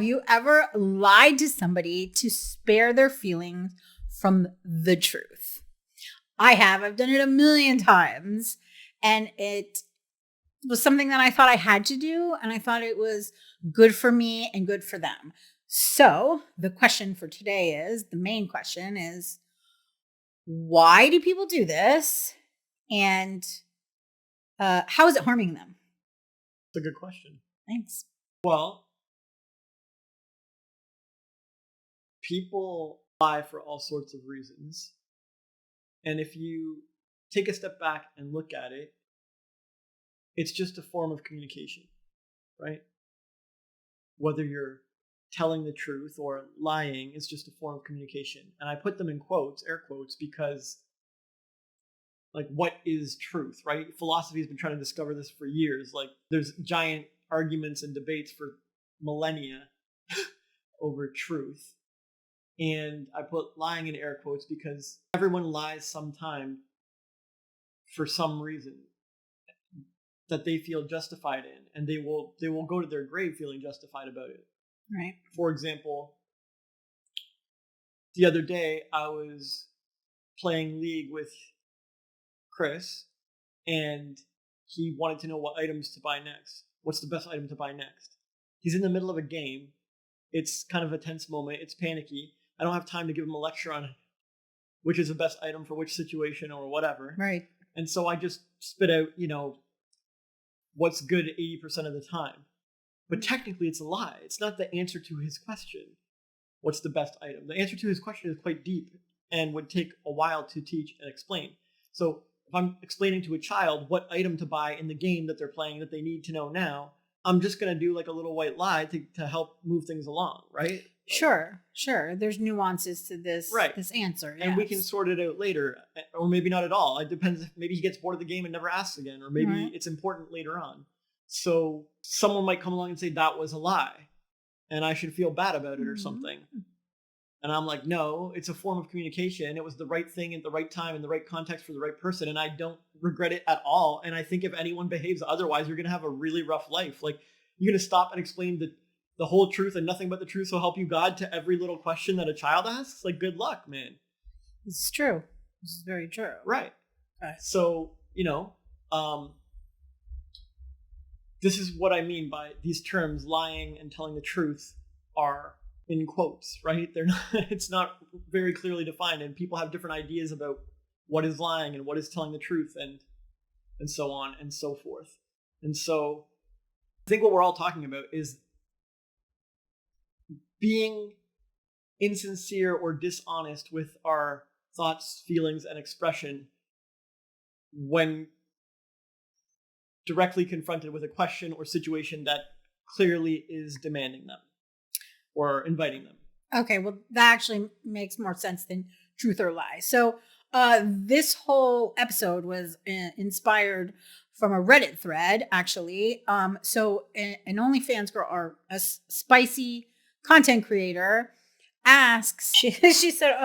Have you ever lied to somebody to spare their feelings from the truth? I have. I've done it a million times. And it was something that I thought I had to do. And I thought it was good for me and good for them. So the question for today is, the main question is, why do people do this? And how is it harming them? It's a good question. Thanks. Well, people lie for all sorts of reasons. And if you take a step back and look at it, it's just a form of communication, right? Whether you're telling the truth or lying, it's just a form of communication. And I put them in quotes, air quotes, because like, what is truth, right? Philosophy has been trying to discover this for years. Like, there's giant arguments and debates for millennia over truth. And I put lying in air quotes because everyone lies sometime for some reason that they feel justified in, and they will go to their grave feeling justified about it. Right. For example, the other day I was playing League with Chris, and he wanted to know what items to buy next. What's the best item to buy next? He's in the middle of a game. It's kind of a tense moment. It's panicky. I don't have time to give him a lecture on which is the best item for which situation or whatever. Right. And so I just spit out, what's good 80% of the time. But technically it's a lie. It's not the answer to his question. What's the best item? The answer to his question is quite deep and would take a while to teach and explain. So if I'm explaining to a child what item to buy in the game that they're playing that they need to know now, I'm just going to do like a little white lie to help move things along, right? Sure. There's nuances to this, right. This answer. And we can sort it out later, or maybe not at all. It depends. Maybe he gets bored of the game and never asks again, or maybe it's important later on. So someone might come along and say that was a lie, and I should feel bad about it or something. And I'm like, no, it's a form of communication. It was the right thing at the right time in the right context for the right person, and I don't regret it at all. And I think if anyone behaves otherwise, you're going to have a really rough life. Like, you're going to stop and explain the whole truth and nothing but the truth will help you God to every little question that a child asks. Like, good luck, man. It's true. This is very true. Right. Okay. So, this is what I mean by these terms, lying and telling the truth, are in quotes, right? They're not, it's not very clearly defined, and people have different ideas about what is lying and what is telling the truth, and so on and so forth. And so I think what we're all talking about is being insincere or dishonest with our thoughts, feelings, and expression when directly confronted with a question or situation that clearly is demanding them or inviting them. Okay, well, that actually makes more sense than truth or lie. So this whole episode was inspired from a Reddit thread, actually. So an OnlyFans girl, or a spicy content creator, asks, she said,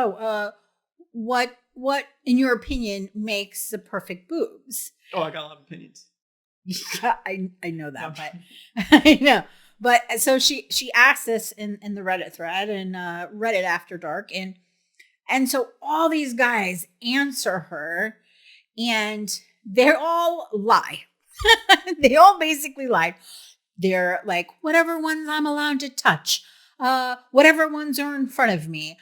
what in your opinion makes the perfect boobs? Oh, I got a lot of opinions. I know that, but I know. But so she asked this in the Reddit thread, and Reddit After Dark, and so all these guys answer her, and they all lie. They all basically lied. They're like, whatever ones I'm allowed to touch, whatever ones are in front of me,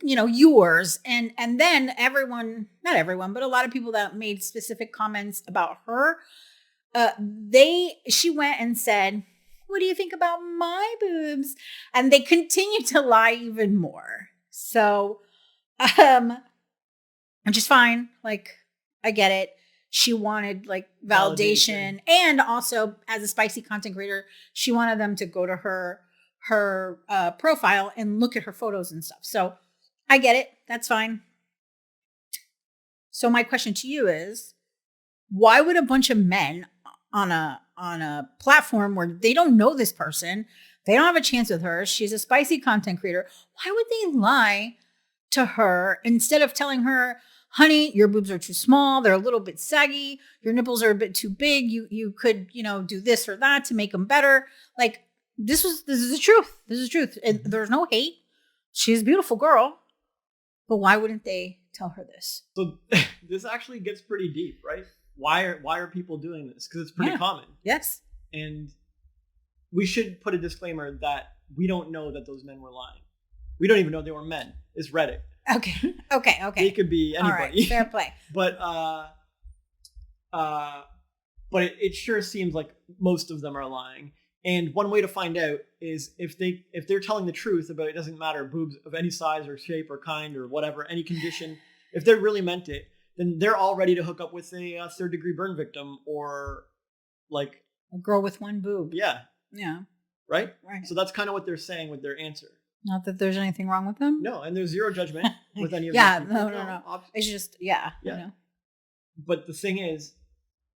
yours. And then everyone, not everyone, but a lot of people that made specific comments about her, she went and said, what do you think about my boobs? And they continue to lie even more. So, which is fine. Like, I get it. She wanted like validation. And also, as a spicy content creator, she wanted them to go to her profile and look at her photos and stuff. So I get it. That's fine. So my question to you is, why would a bunch of men on a platform where they don't know this person, they don't have a chance with her, she's a spicy content creator, why would they lie to her instead of telling her, honey, your boobs are too small, they're a little bit saggy, your nipples are a bit too big, you could, do this or that to make them better? Like, this is the truth. This is the truth. And there's no hate. She's a beautiful girl. But why wouldn't they tell her this? So this actually gets pretty deep, right? Why are people doing this? Because it's pretty common. Yes. And we should put a disclaimer that we don't know that those men were lying. We don't even know they were men. It's Reddit. Okay. They could be anybody. All right, fair play. But it sure seems like most of them are lying. And one way to find out is if they're telling the truth about, it doesn't matter, boobs of any size or shape or kind or whatever, any condition, if they really meant it, then they're all ready to hook up with a third-degree burn victim or like a girl with one boob. Yeah. Yeah. Right? Right. So that's kind of what they're saying with their answer. Not that there's anything wrong with them. No, and there's zero judgment with any of yeah, these people. no. It's just, yeah. You know. But the thing is,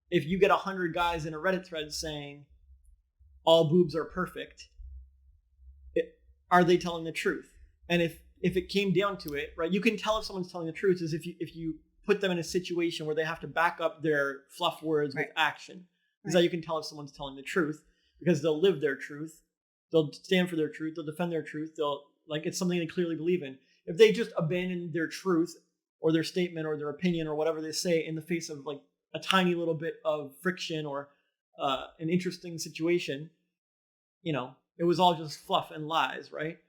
if you get 100 guys in a Reddit thread saying all boobs are perfect, are they telling the truth? And if it came down to it, right, you can tell if someone's telling the truth is if you put them in a situation where they have to back up their fluff words with action. Is that you can tell if someone's telling the truth, because they'll live their truth. They'll stand for their truth. They'll defend their truth. They'll, like, it's something they clearly believe in. If they just abandon their truth or their statement or their opinion or whatever they say in the face of like a tiny little bit of friction or an interesting situation, you know, it was all just fluff and lies, right?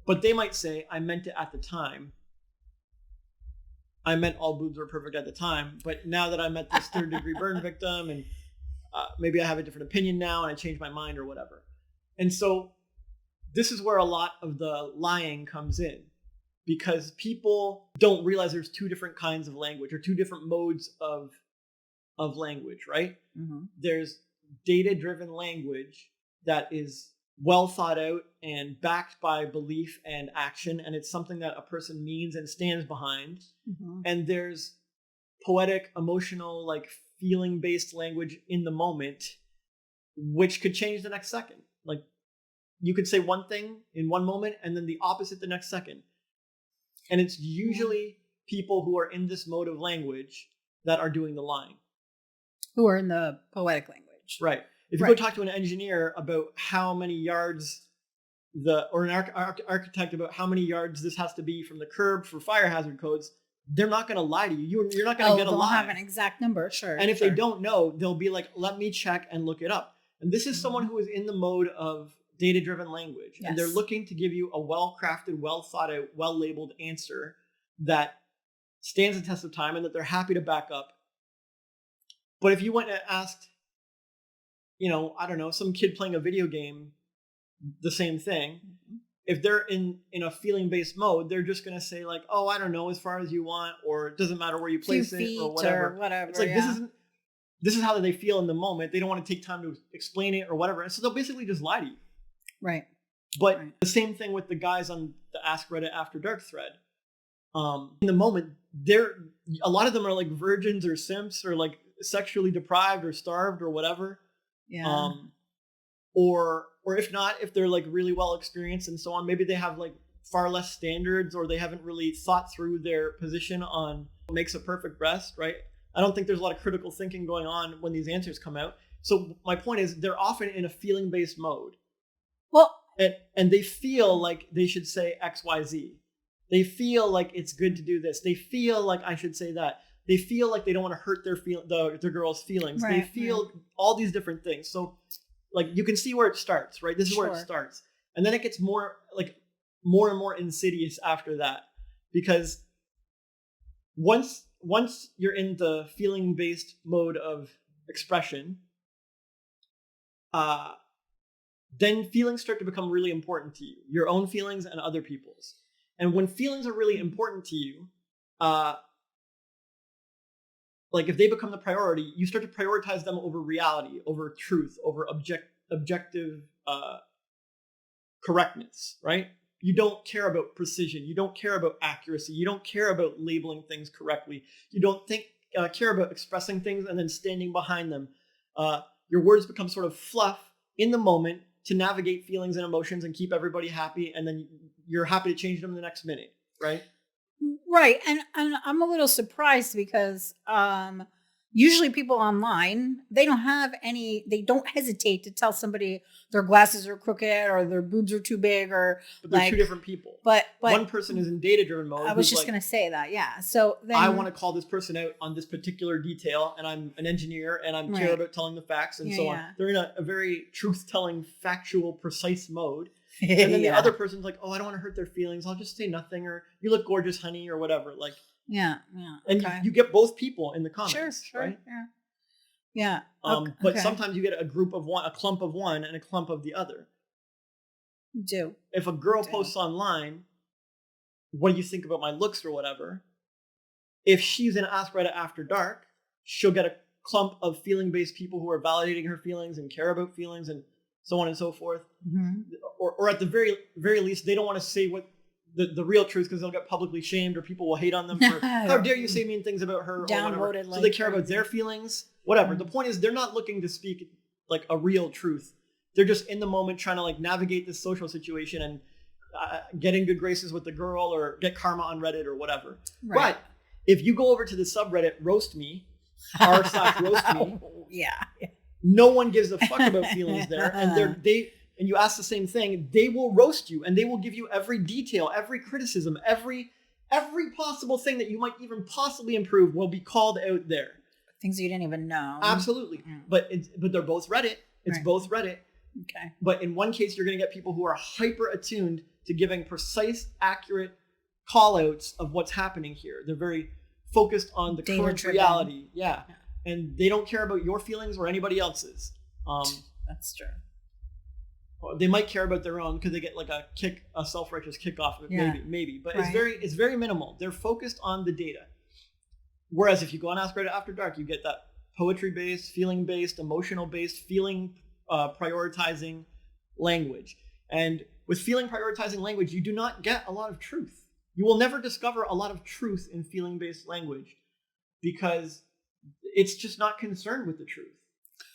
But they might say, I meant it at the time. I meant all boobs were perfect at the time, but now that I met this third-degree burn victim and maybe I have a different opinion now and I changed my mind or whatever. And so this is where a lot of the lying comes in, because people don't realize there's two different kinds of language or two different modes of language, right? Mm-hmm. There's data-driven language that is well thought out and backed by belief and action, and it's something that a person means and stands behind. Mm-hmm. And there's poetic, emotional, like feeling-based language in the moment, which could change the next second. Like, you could say one thing in one moment and then the opposite the next second. And it's usually people who are in this mode of language that are doing the lying. Who are in the poetic language. Right. If you go talk to an engineer about how many yards or an architect about how many yards this has to be from the curb for fire hazard codes, they're not going to lie to you. You're not going to get a lie. They'll have an exact number, sure. And if they don't know, they'll be like, let me check and look it up. And this is someone who is in the mode of data-driven language. Yes. And they're looking to give you a well-crafted, well-thought-out, well-labeled answer that stands the test of time and that they're happy to back up. But if you went and asked, you know, I don't know, some kid playing a video game, the same thing, if they're in a feeling-based mode, they're just going to say like, oh, I don't know, as far as you want, or it doesn't matter where you place it or whatever. It's like, this is how they feel in the moment. They don't want to take time to explain it or whatever. And so they'll basically just lie to you. Right. But the same thing with the guys on the Ask Reddit After Dark thread. In the moment, a lot of them are like virgins or simps or like sexually deprived or starved or whatever. Yeah. Or if not, if they're like really well experienced and so on, maybe they have like far less standards, or they haven't really thought through their position on what makes a perfect breast, right? I don't think there's a lot of critical thinking going on when these answers come out. So my point is, they're often in a feeling-based mode. Well, and they feel like they should say X, Y, Z. They feel like it's good to do this. They feel like I should say that. They feel like they don't want to hurt their girl's feelings. Right, they feel all these different things. So, like, you can see where it starts, right? This is where it starts, and then it gets more and more insidious after that, because once you're in the feeling-based mode of expression, then feelings start to become really important to you, your own feelings and other people's. And when feelings are really important to you, like if they become the priority, you start to prioritize them over reality, over truth, over objective correctness, right? You don't care about precision. You don't care about accuracy. You don't care about labeling things correctly. You don't care about expressing things and then standing behind them. Your words become sort of fluff in the moment to navigate feelings and emotions and keep everybody happy, and then you're happy to change them the next minute, right? Right. And I'm a little surprised because usually people online, they don't hesitate to tell somebody their glasses are crooked or their boobs are too big, or but they're two different people. But one person is in data-driven mode. I was just going to say that, yeah. So then I want to call this person out on this particular detail, and I'm an engineer, and I'm care about telling the facts, and so on. They're in a very truth-telling, factual, precise mode. And then the other person's like, oh, I don't want to hurt their feelings. I'll just say nothing, or you look gorgeous, honey, or whatever. Like, yeah. And you get both people in the comments, sure, right? Yeah. But sometimes you get a group of one, a clump of one, and a clump of the other. If a girl posts online, what do you think about my looks or whatever? If she's in Ask Reddit After Dark, she'll get a clump of feeling-based people who are validating her feelings and care about feelings and so on and so forth. Mm-hmm. Or at the very least, they don't want to say what the real truth because they'll get publicly shamed or people will hate on them for how dare you say mean things about her or whatever. So they care about their feelings, whatever. Mm-hmm. The point is they're not looking to speak like a real truth. They're just in the moment trying to like navigate this social situation and get in good graces with the girl or get karma on Reddit or whatever. Right. But if you go over to the subreddit Roast Me, r/roast me, no one gives a fuck about feelings there, and and you ask the same thing, they will roast you and they will give you every detail, every criticism, every possible thing that you might even possibly improve will be called out there. Things you didn't even know. Absolutely. Mm. But they're both Reddit. It's both Reddit. Okay. But in one case, you're going to get people who are hyper attuned to giving precise, accurate call outs of what's happening here. They're very focused on the current reality. Yeah. And they don't care about your feelings or anybody else's. That's true. They might care about their own because they get like a self-righteous kick off of it, maybe. But it's very minimal. They're focused on the data. Whereas if you go on Ask Reddit After Dark, you get that poetry-based, feeling-based, emotional-based, feeling prioritizing language. And with feeling prioritizing language, you do not get a lot of truth. You will never discover a lot of truth in feeling-based language because it's just not concerned with the truth.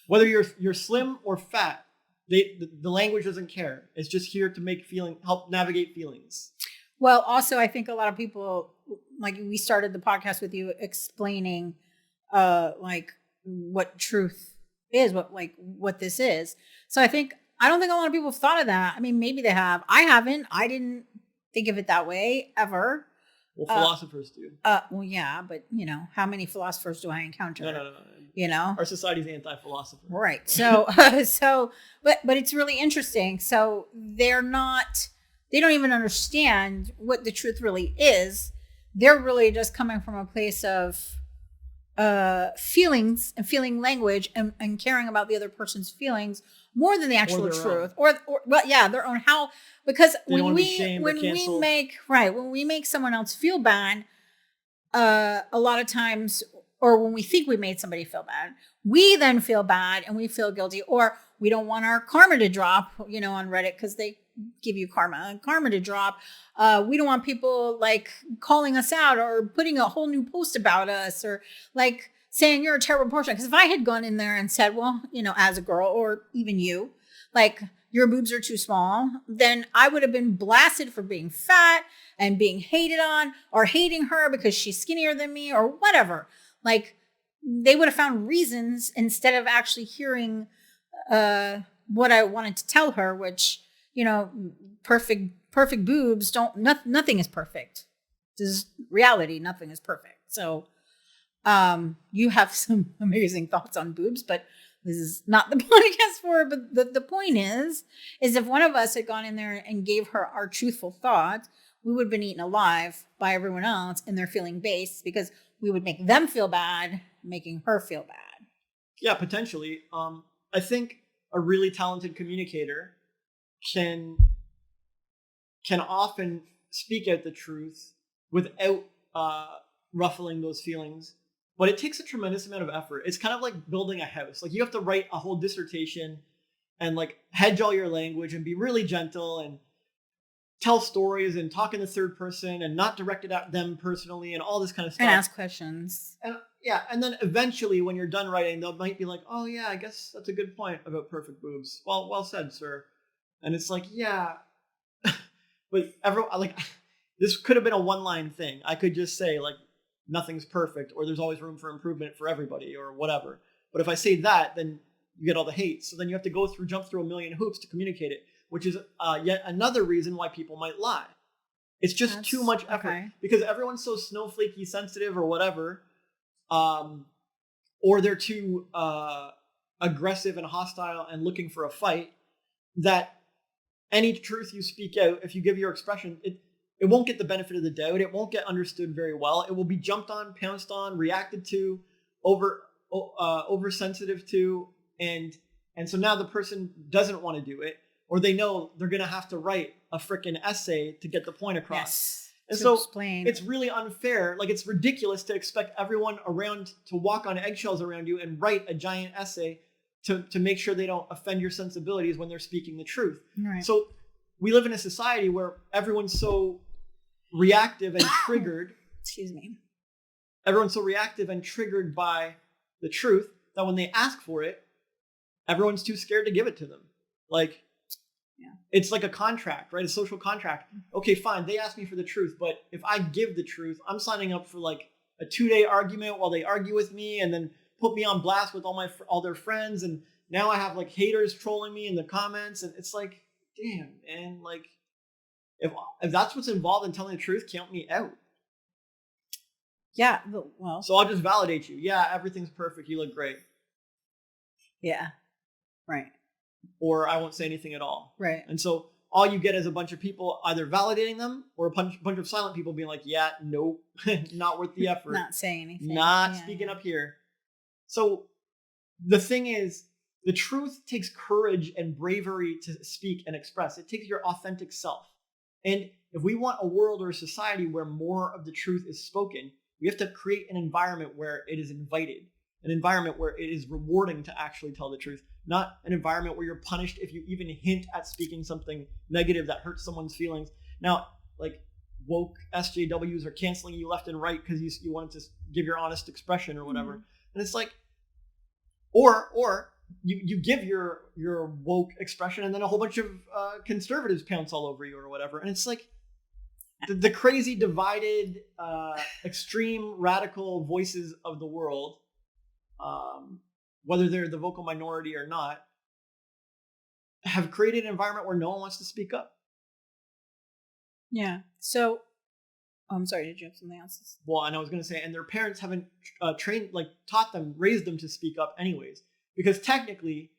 Whether you're slim or fat, the language doesn't care. It's just here to help navigate feelings. Well, also, I think a lot of people, like we started the podcast with you explaining, like what truth is, what this is. So I don't think a lot of people have thought of that. I mean, maybe they have. I haven't. I didn't think of it that way ever. Well, philosophers do. Well, yeah, but how many philosophers do I encounter? No. Our society's anti-philosopher. Right. So, but it's really interesting. So they don't even understand what the truth really is. They're really just coming from a place of feelings and feeling language and caring about the other person's feelings more than the actual truth or their own. How, because when we make someone else feel bad, a lot of times, or when we think we made somebody feel bad, we then feel bad and we feel guilty, or we don't want our karma to drop, on Reddit, because they give you karma to drop. We don't want people like calling us out or putting a whole new post about us or like saying you're a terrible person. Because if I had gone in there and said, well, as a girl, or even you, like your boobs are too small, then I would have been blasted for being fat and being hated on or hating her because she's skinnier than me or whatever. Like they would have found reasons instead of actually hearing what I wanted to tell her, which, perfect boobs nothing is perfect. This is reality. Nothing is perfect. So you have some amazing thoughts on boobs, but this is not the podcast for it. But the point is if one of us had gone in there and gave her our truthful thoughts, we would have been eaten alive by everyone else and they're feeling based, because we would make them feel bad, making her feel bad. Yeah, potentially. I think a really talented communicator can often speak out the truth without ruffling those feelings, but it takes a tremendous amount of effort. It's kind of like building a house. Like you have to write a whole dissertation and like hedge all your language and be really gentle and tell stories and talk in the third person and not direct it at them personally and all this kind of stuff. And ask questions. And then eventually when you're done writing, they might be like, oh yeah, I guess that's a good point about perfect boobs. Well said, sir. And it's like, yeah, but this could have been a one-line thing. I could just say like, nothing's perfect, or there's always room for improvement for everybody, or whatever. But if I say that, then you get all the hate. So then you have to jump through a million hoops to communicate it, which is yet another reason why people might lie. It's just too much effort because everyone's so snowflakey sensitive or whatever, or they're too aggressive and hostile and looking for a fight, that any truth you speak out, if you give your expression, it won't get the benefit of the doubt. It won't get understood very well. It will be jumped on, pounced on, reacted to, oversensitive to, and so now the person doesn't want to do it, or they know they're going to have to write a freaking essay to get the point across. Yes, and so it's really unfair. Like, it's ridiculous to expect everyone around to walk on eggshells around you and write a giant essay to make sure they don't offend your sensibilities when they're speaking the truth. Right. So we live in a society where everyone's so reactive and triggered. Excuse me. Everyone's so reactive and triggered by the truth that when they ask for it, everyone's too scared to give it to them. Like, it's like a contract, right? A social contract. Okay, fine. They ask me for the truth, but if I give the truth, I'm signing up for like a 2-day argument while they argue with me, and then put me on blast with all their friends, and now I have like haters trolling me in the comments, and it's like, damn, man, like if that's what's involved in telling the truth, count me out. Yeah, well. So I'll just validate you. Yeah, everything's perfect. You look great. Yeah. Right. Or I won't say anything at all. Right. And so all you get is a bunch of people either validating them, or a bunch of silent people being like, yeah, nope, not worth the effort. Not saying anything. Not speaking up here. So the thing is, the truth takes courage and bravery to speak and express. It takes your authentic self. And if we want a world or a society where more of the truth is spoken, we have to create an environment where it is invited, an environment where it is rewarding to actually tell the truth, not an environment where you're punished if you even hint at speaking something negative that hurts someone's feelings. Now, like, woke SJWs are canceling you left and right because you wanted to give your honest expression or whatever. Mm-hmm. And it's like, or you give your woke expression, and then a whole bunch of conservatives pounce all over you or whatever. And it's like the crazy divided, extreme radical voices of the world, whether they're the vocal minority or not, have created an environment where no one wants to speak up. Yeah. So, I'm sorry, did you have something else? Well, and I was going to say, and their parents haven't taught them, raised them to speak up anyways. Because technically,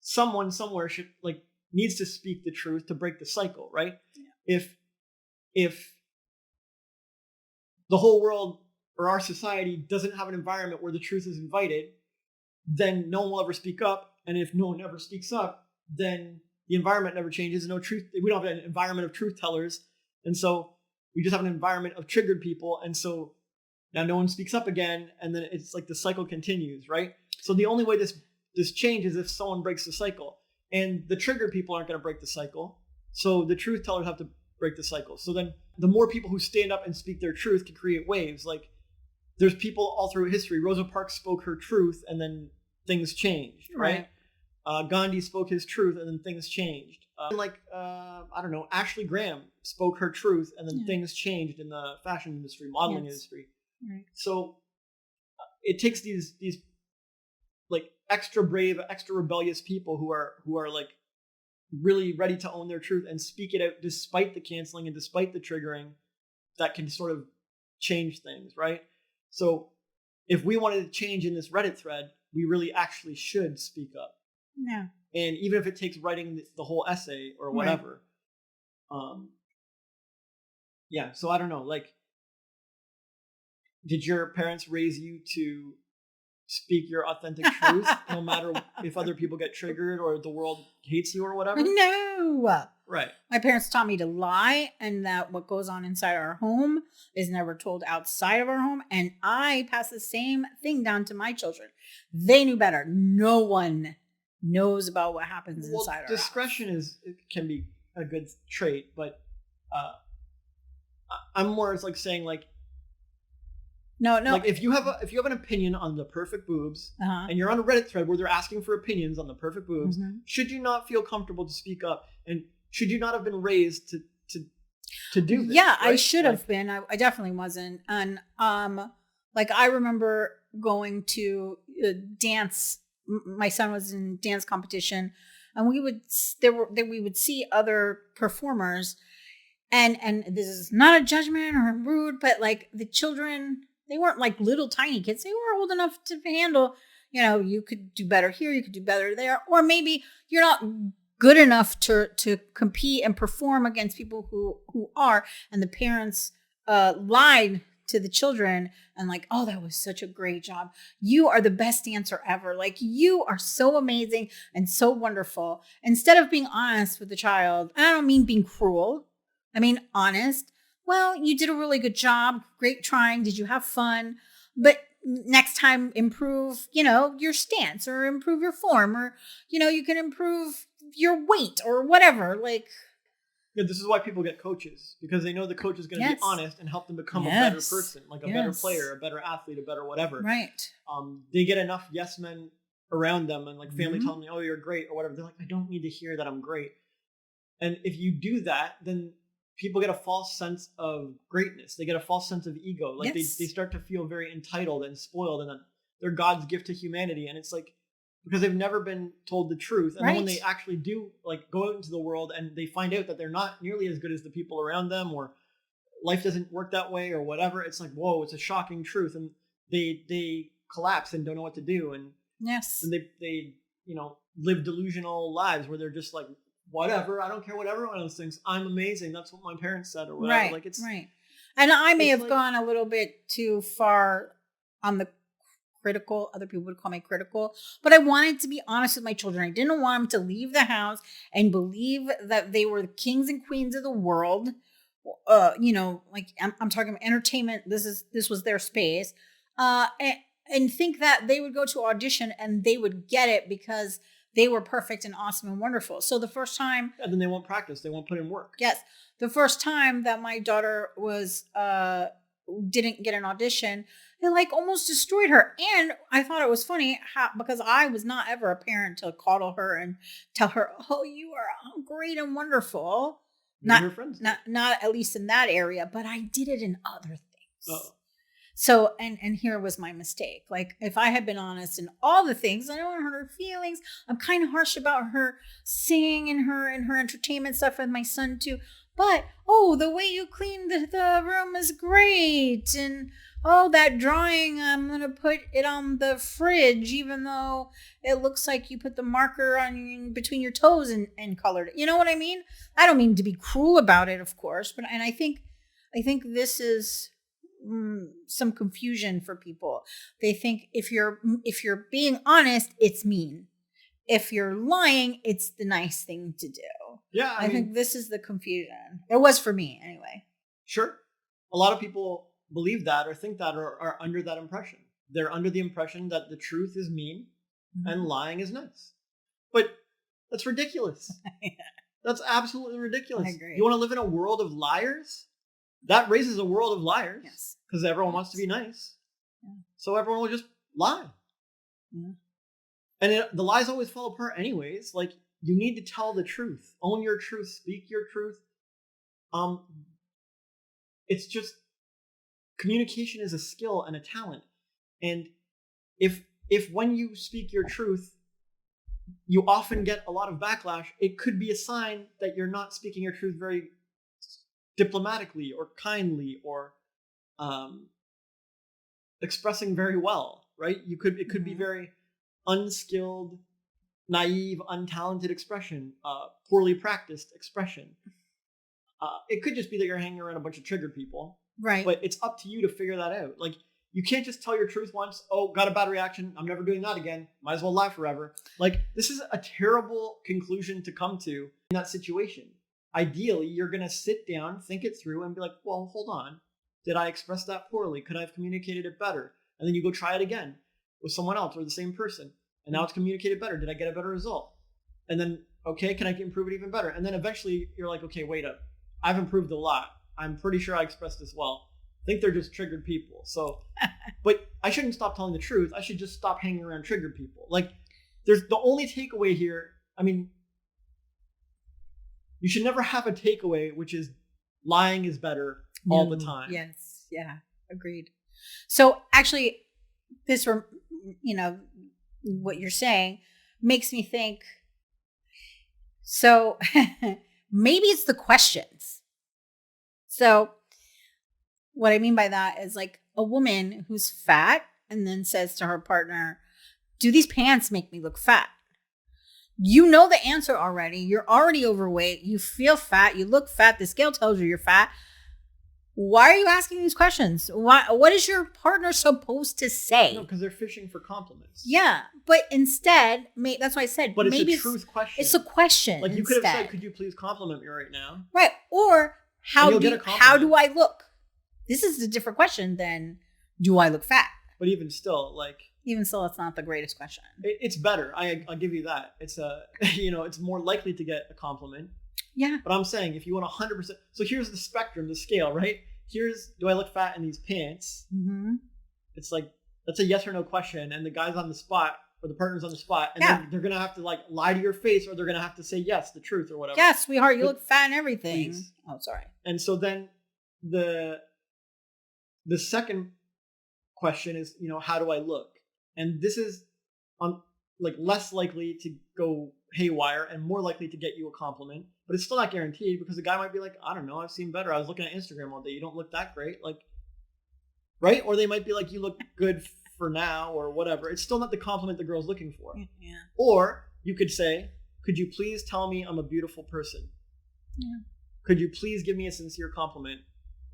someone somewhere needs to speak the truth to break the cycle, right? Yeah. If the whole world or our society doesn't have an environment where the truth is invited, then no one will ever speak up. And if no one ever speaks up, then the environment never changes. No truth. We don't have an environment of truth tellers, and so we just have an environment of triggered people. And so now no one speaks up again, and then it's like the cycle continues, right? So the only way this changes if someone breaks the cycle, and the triggered people aren't going to break the cycle. So the truth tellers have to break the cycle. So then the more people who stand up and speak their truth can create waves. Like, there's people all through history. Rosa Parks spoke her truth, and then things changed, right? Gandhi spoke his truth, and then things changed. I don't know, Ashley Graham spoke her truth, and then things changed in the fashion industry, modeling industry. Right. So it takes these like extra brave, extra rebellious people who are like really ready to own their truth and speak it out despite the canceling and despite the triggering, that can sort of change things, right? So if we wanted to change in this Reddit thread, we really actually should speak up. Yeah. And even if it takes writing the whole essay or whatever. Right. Yeah, so I don't know, like, did your parents raise you to speak your authentic truth no matter if other people get triggered or the world hates you or whatever? No. Right. My parents taught me to lie, and that what goes on inside our home is never told outside of our home. And I pass the same thing down to my children. They knew better. No one knows about what happens inside our house. Discretion can be a good trait, but I'm more like saying like, no. Like if you have an opinion on the perfect boobs, and you're on a Reddit thread where they're asking for opinions on the perfect boobs, should you not feel comfortable to speak up? And should you not have been raised to do this? Yeah, right? I should have been. I definitely wasn't. And Like I remember going to dance. My son was in dance competition, and we would see other performers, and this is not a judgment or rude, but like the children, they weren't like little tiny kids. They were old enough to handle. You could do better here, you could do better there, or maybe you're not good enough to compete and perform against people who are, and the parents lied to the children and like, oh, that was such a great job. You are the best dancer ever. Like you are so amazing and so wonderful. Instead of being honest with the child, and I don't mean being cruel, I mean honest. Well, you did a really good job. Great trying. Did you have fun? But next time improve, your stance, or improve your form, or, you can improve your weight or whatever. Like, yeah, this is why people get coaches, because they know the coach is going to be honest and help them become a better person, like a better player, a better athlete, a better whatever. Right. They get enough yes men around them and like family telling them, oh, you're great or whatever. They're like, I don't need to hear that I'm great. And if you do that, then people get a false sense of greatness. They get a false sense of ego. Like they start to feel very entitled and spoiled, and then they're God's gift to humanity. And it's like, because they've never been told the truth. And then when they actually do like go out into the world and they find out that they're not nearly as good as the people around them, or life doesn't work that way or whatever, it's like, whoa, it's a shocking truth. And they collapse and don't know what to do. And and they live delusional lives where they're just like, whatever, I don't care what everyone else thinks. I'm amazing. That's what my parents said or whatever. Right. Like it's right. And I may have gone a little bit too far on the critical. Other people would call me critical, but I wanted to be honest with my children. I didn't want them to leave the house and believe that they were the kings and queens of the world. Like I'm talking about entertainment. This was their space. And think that they would go to audition and they would get it because they were perfect and awesome and wonderful. So the first time, and then they won't practice. They won't put in work. Yes, the first time that my daughter was didn't get an audition, it like almost destroyed her. And I thought it was funny because I was not ever a parent to coddle her and tell her, "Oh, you are great and wonderful." Not at least in that area, but I did it in other things. Oh. So, and here was my mistake. Like if I had been honest in all the things, I don't want to hurt her feelings. I'm kind of harsh about her singing and her entertainment stuff with my son too. But, oh, the way you clean the room is great. And, oh, that drawing, I'm going to put it on the fridge, even though it looks like you put the marker on between your toes and colored it. You know what I mean? I don't mean to be cruel about it, of course. But, and I think this is some confusion for people. They think if you're being honest, it's mean. If you're lying, it's the nice thing to do. Yeah, I think this is the confusion. It was for me anyway. Sure. A lot of people believe that or think that or are under that impression. They're under the impression that the truth is mean and lying is nice. But that's ridiculous. Yeah. That's absolutely ridiculous. I agree. You want to live in a world of liars? That raises a world of liars. Yes. Because everyone wants to be nice. Yeah. So everyone will just lie. Yeah. And the lies always fall apart anyways. Like, you need to tell the truth. Own your truth. Speak your truth. It's just, communication is a skill and a talent. And if when you speak your truth, you often get a lot of backlash, it could be a sign that you're not speaking your truth very diplomatically or kindly or expressing very well, right? It could be very unskilled, naive, untalented expression, poorly practiced expression. It could just be that you're hanging around a bunch of triggered people. Right. But it's up to you to figure that out. Like, you can't just tell your truth once. Oh, got a bad reaction. I'm never doing that again. Might as well lie forever. Like, this is a terrible conclusion to come to in that situation. Ideally, you're going to sit down, think it through, and be like, well, hold on. Did I express that poorly? Could I have communicated it better? And then you go try it again with someone else or the same person. And now it's communicated better. Did I get a better result? And then, okay, can I improve it even better? And then eventually you're like, okay, wait up. I've improved a lot. I'm pretty sure I expressed this well. I think they're just triggered people. So, but I shouldn't stop telling the truth. I should just stop hanging around triggered people. Like, there's the only takeaway here. I mean, you should never have a takeaway, which is lying is better all the time. Yes. Yeah. Agreed. So actually, this, what you're saying makes me think, so maybe it's the questions. So what I mean by that is like a woman who's fat and then says to her partner, do these pants make me look fat? You know the answer already. You're already overweight. You feel fat. You look fat. The scale tells you you're fat. Why are you asking these questions? What is your partner supposed to say? No, because they're fishing for compliments. Yeah, but instead, that's why I said. But maybe it's a truth question. It's a question. Like you instead. could have said, "Could you please compliment me right now?" Right, or how do I look? This is a different question than do I look fat? But even still, it's not the greatest question. It's better. I'll give you that. It's it's more likely to get a compliment. Yeah. But I'm saying if you want 100%, so here's the spectrum, the scale, right? Here's, do I look fat in these pants? Mm-hmm. It's like, that's a yes or no question. And the guy's on the spot or the partner's on the spot. And then they're going to have to like lie to your face or they're going to have to say yes, the truth or whatever. Yes, sweetheart, you look fat and everything. Please. Oh, sorry. And so then the second question is, how do I look? And this is less likely to go haywire and more likely to get you a compliment, but it's still not guaranteed because the guy might be like, I don't know, I've seen better. I was looking at Instagram all day. You don't look that great. Right? Or they might be like, you look good for now or whatever. It's still not the compliment the girl's looking for. Yeah. Or you could say, could you please tell me I'm a beautiful person? Yeah. Could you please give me a sincere compliment?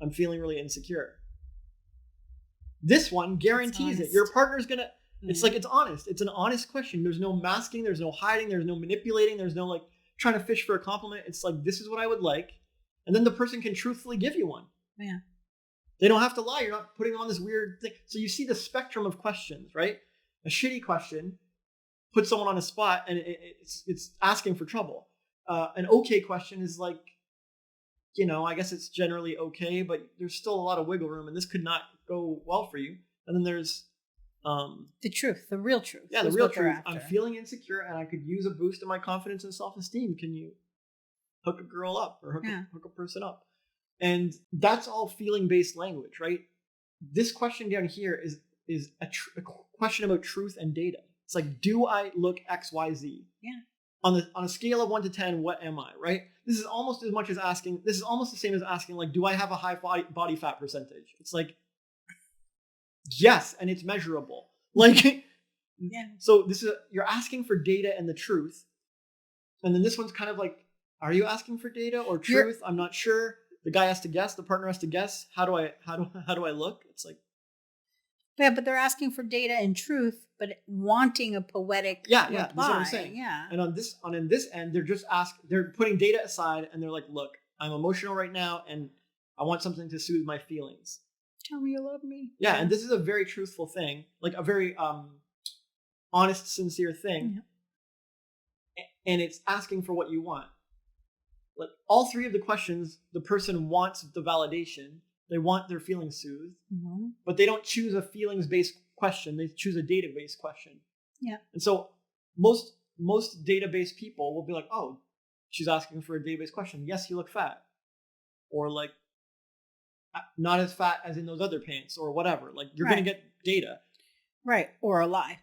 I'm feeling really insecure. This one guarantees it. Your partner's going to, it's like, it's honest. It's an honest question. There's no masking. There's no hiding. There's no manipulating. There's no trying to fish for a compliment. It's like, this is what I would like. And then the person can truthfully give you one. Yeah. They don't have to lie. You're not putting on this weird thing. So you see the spectrum of questions, right? A shitty question puts someone on a spot and it's asking for trouble. An okay question is like, I guess it's generally okay, but there's still a lot of wiggle room and this could not go well for you. And then there's the truth, the real truth. Yeah, the real truth. I'm feeling insecure and I could use a boost in my confidence and self-esteem. Can you hook a girl up or hook a person up? And that's all feeling-based language, right? This question down here is a question about truth and data. It's like, do I look X, Y, Z? Yeah. On a scale of 1 to 10, what am I, right? This is almost the same as asking, like, do I have a high body fat percentage? It's like, yes, and it's measurable. Yeah. So you're asking for data and the truth. And then this one's kind of like, are you asking for data or truth? I'm not sure. The guy has to guess, the partner has to guess. How do I look? It's like, yeah, but they're asking for data and truth, but wanting a poetic reply. That's what I'm saying. Yeah. And on this end, they're putting data aside and they're like, look, I'm emotional right now and I want something to soothe my feelings. Tell me you love me. Yeah, and this is a very truthful thing, like a very honest, sincere thing. Yeah. And it's asking for what you want. Like all three of the questions, the person wants the validation. They want their feelings soothed, but they don't choose a feelings-based question. They choose a data-based question. Yeah. And so most data-based people will be like, oh, she's asking for a data-based question. Yes, you look fat. Or like, not as fat as in those other pants or whatever. Like you're going to get data. Right. Or a lie.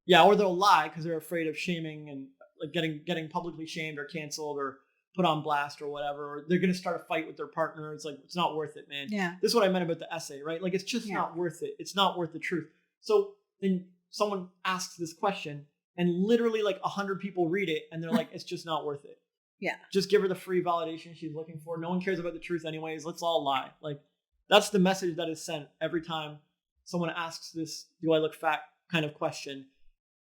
Yeah. Or they'll lie because they're afraid of shaming and like getting publicly shamed or canceled or put on blast or whatever. Or they're going to start a fight with their partner. It's like, it's not worth it, man. Yeah. This is what I meant about the essay, right? Like it's just not worth it. It's not worth the truth. So then someone asks this question and literally like 100 people read it and they're like, it's just not worth it. Yeah. Just give her the free validation she's looking for. No one cares about the truth anyways. Let's all lie. Like that's the message that is sent every time someone asks this, do I look fat kind of question,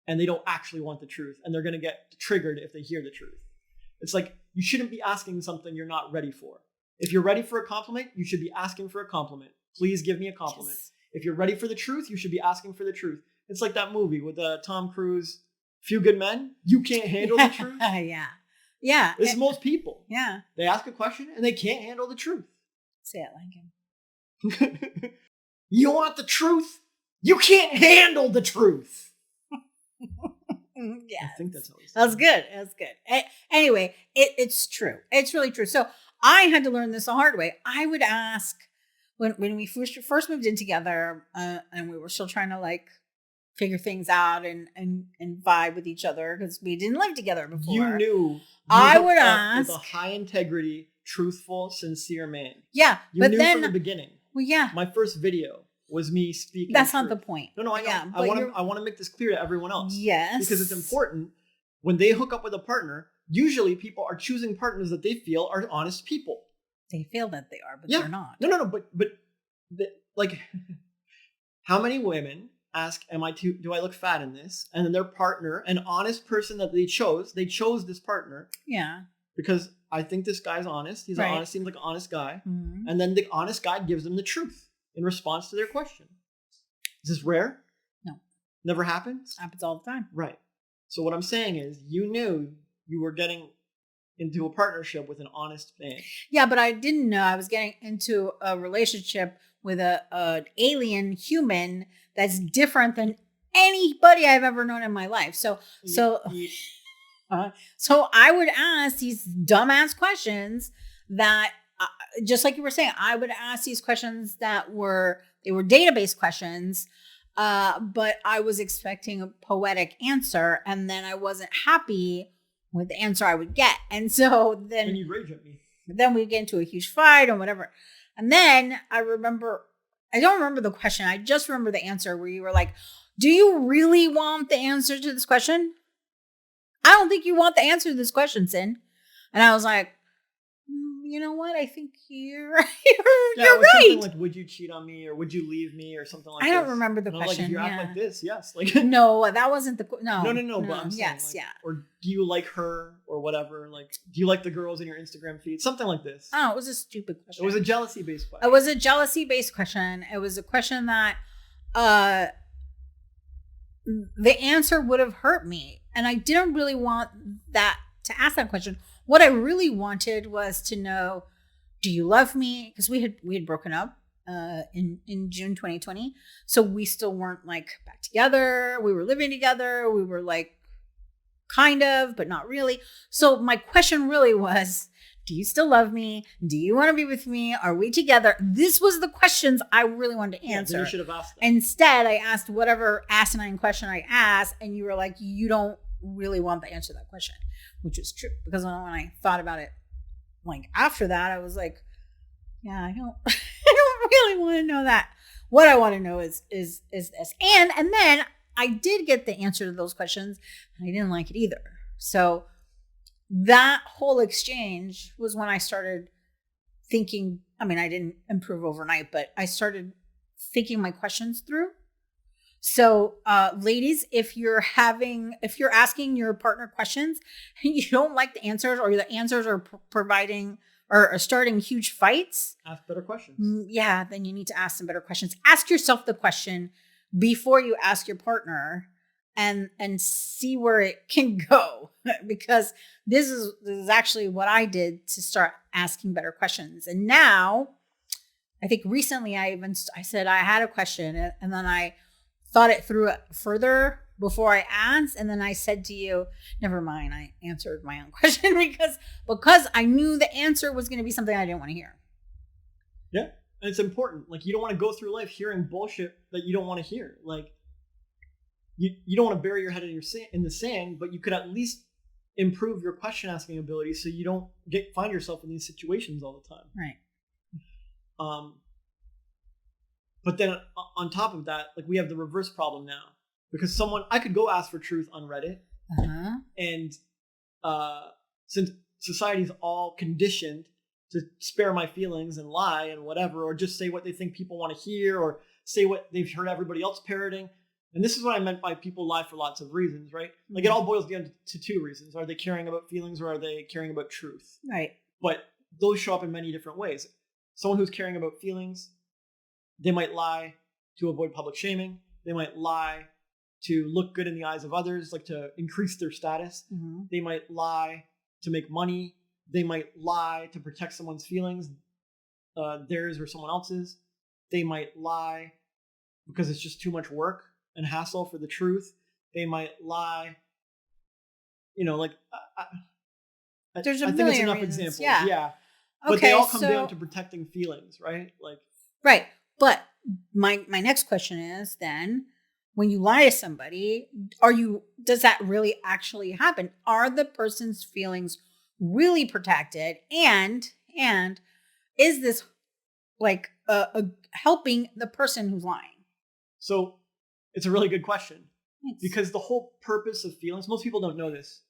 and they don't actually want the truth. And they're going to get triggered if they hear the truth. It's like, you shouldn't be asking something you're not ready for. If you're ready for a compliment, you should be asking for a compliment. Please give me a compliment. Yes. If you're ready for the truth, you should be asking for the truth. It's like that movie with Tom Cruise, Few Good Men. You can't handle the truth. Yeah. Yeah. This is most people. Yeah. They ask a question and they can't handle the truth. Say it like him. You want the truth? You can't handle the truth. Yeah. I think that's how That's good. That's good. Anyway, it's true. It's really true. So I had to learn this the hard way. I would ask when we first moved in together, and we were still trying to like figure things out and vibe with each other because we didn't live together before. You knew I would with ask a high integrity, truthful, sincere man. Yeah, You but knew then from the beginning. well, yeah, My first video was me speaking. that's not truth. the point. No, I know. Yeah, I want to make this clear to everyone else. Yes, because it's important when they hook up with a partner. Usually, people are choosing partners that they feel are honest people. They feel that they are, but they're not. No. But like, how many women ask, do I look fat in this? And then their partner, an honest person that they chose this partner. Yeah. Because I think this guy's honest. He's seems like an honest guy. Mm-hmm. And then the honest guy gives them the truth in response to their question. Is this rare? No. Never happens? Happens all the time. Right. So what I'm saying is you knew you were getting into a partnership with an honest man. Yeah, but I didn't know I was getting into a relationship with an alien human that's different than anybody I've ever known in my life. So I would ask these dumbass questions that, just like you were saying, I would ask these questions they were database questions, but I was expecting a poetic answer, and then I wasn't happy with the answer I would get. And so then... And you rage at me. Then we get into a huge fight or whatever. And then I don't remember the question. I just remember the answer where you were like, do you really want the answer to this question? I don't think you want the answer to this question, Cyn. And I was like, you know what? I think you're right. Something like, would you cheat on me or would you leave me or something like that? I don't remember the question. Like, if you act like this, yes. Like, no, that wasn't the no. But I'm saying, or do you like her or whatever? Like, do you like the girls in your Instagram feed? Something like this. Oh, it was a stupid question. It was a jealousy-based question. It was a jealousy-based question. It was a question that the answer would have hurt me. And I didn't really want to ask that question. What I really wanted was to know, do you love me? Because we had broken up in June 2020. So we still weren't like back together. We were living together. We were like kind of, but not really. So my question really was, do you still love me? Do you want to be with me? Are we together? This was the questions I really wanted to answer. You should have asked that. Instead, I asked whatever asinine question I asked, and you were like, you don't really want the answer to that question, which is true. Because when I thought about it, like after that, I was like, yeah, I don't really want to know that. What I want to know is this. And then I did get the answer to those questions, and I didn't like it either. So that whole exchange was when I started thinking, I mean, I didn't improve overnight, but I started thinking my questions through. So, ladies, if you're asking your partner questions and you don't like the answers, or the answers are providing or are starting huge fights, ask better questions. Yeah, then you need to ask some better questions. Ask yourself the question before you ask your partner, and see where it can go. Because this is actually what I did to start asking better questions. And now, I think recently I said I had a question, and then I thought it through further before I asked. And then I said to you, never mind, I answered my own question because I knew the answer was going to be something I didn't want to hear. Yeah. And it's important. Like, you don't want to go through life hearing bullshit that you don't want to hear. Like, you don't want to bury your head in the sand, but you could at least improve your question asking ability so you don't find yourself in these situations all the time. Right. But then on top of that, like, we have the reverse problem now, because I could go ask for truth on Reddit, and since society's all conditioned to spare my feelings and lie and whatever, or just say what they think people want to hear, or say what they've heard everybody else parroting. And this is what I meant by people lie for lots of reasons, right? Like, it all boils down to two reasons. Are they caring about feelings, or are they caring about truth? Right. But those show up in many different ways. Someone who's caring about feelings, they might lie to avoid public shaming. They might lie to look good in the eyes of others, like to increase their status. Mm-hmm. They might lie to make money. They might lie to protect someone's feelings, theirs or someone else's. They might lie because it's just too much work and hassle for the truth. They might lie, like, there's a I million think it's enough reasons. examples. Yeah. Yeah. But they all come down to protecting feelings, right? Like, Right. But my next question is then, when you lie to somebody, does that really actually happen? Are the person's feelings really protected? And is this like helping the person who's lying? So it's a really good question. Thanks. Because the whole purpose of feelings, most people don't know this,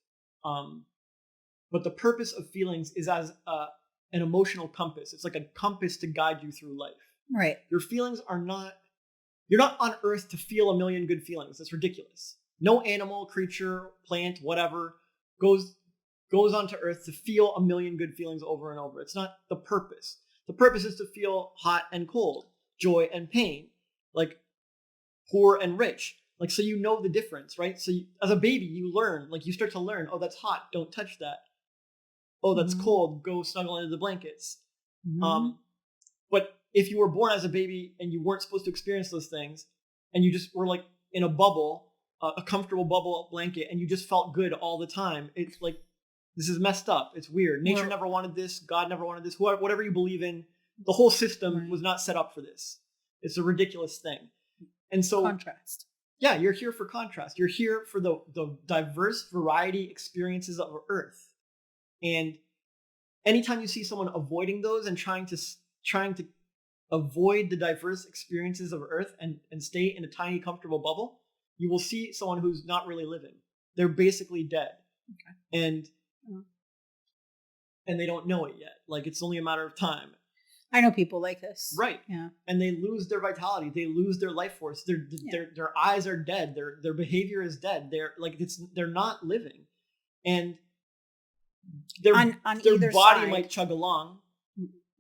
but the purpose of feelings is as an emotional compass. It's like a compass to guide you through life. Right. Your feelings are not, you're not on earth to feel a million good feelings. That's ridiculous. No animal, creature, plant, whatever goes onto earth to feel a million good feelings over and over. It's not the purpose. The purpose is to feel hot and cold, joy and pain, like poor and rich. Like, so you know the difference, right? So as a baby, you learn, like you start to learn, oh, that's hot, don't touch that. Oh, that's cold, go snuggle into the blankets. But if you were born as a baby and you weren't supposed to experience those things, and you just were like in a bubble, a comfortable bubble blanket, and you just felt good all the time, it's like, this is messed up. It's weird. Nature never wanted this. God never wanted this. Whatever you believe in, the whole system was not set up for this. It's a ridiculous thing. And so contrast. Yeah, you're here for contrast. You're here for the diverse variety experiences of Earth. And anytime you see someone avoiding those and trying to avoid the diverse experiences of Earth and stay in a tiny, comfortable bubble, you will see someone who's not really living. They're basically dead. Okay. And they don't know it yet. Like, it's only a matter of time. I know people like this. Right. Yeah. And they lose their vitality. They lose their life force. Their eyes are dead. Their behavior is dead. They're not living. And their body might chug along.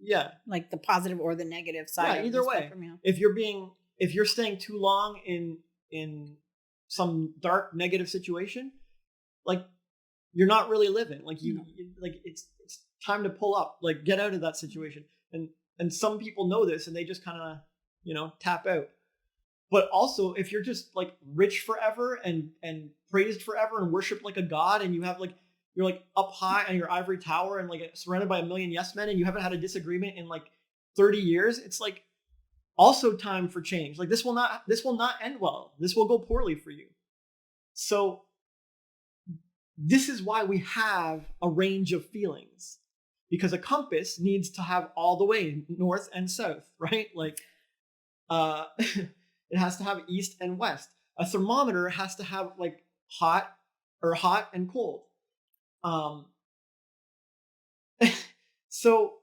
Yeah. Like the positive or the negative side. Yeah, either way. If you're staying too long in some dark negative situation, like, you're not really living. Like it's time to pull up, like, get out of that situation. And some people know this and they just kind of, tap out. But also, if you're just like rich forever and praised forever and worshiped like a god, and you have like, you're like up high on your ivory tower and like surrounded by a million yes men, and you haven't had a disagreement in like 30 years, it's like also time for change. Like, this will not end well. This will go poorly for you. So this is why we have a range of feelings, because a compass needs to have all the way north and south, right? Like, it has to have east and west. A thermometer has to have like hot and cold. So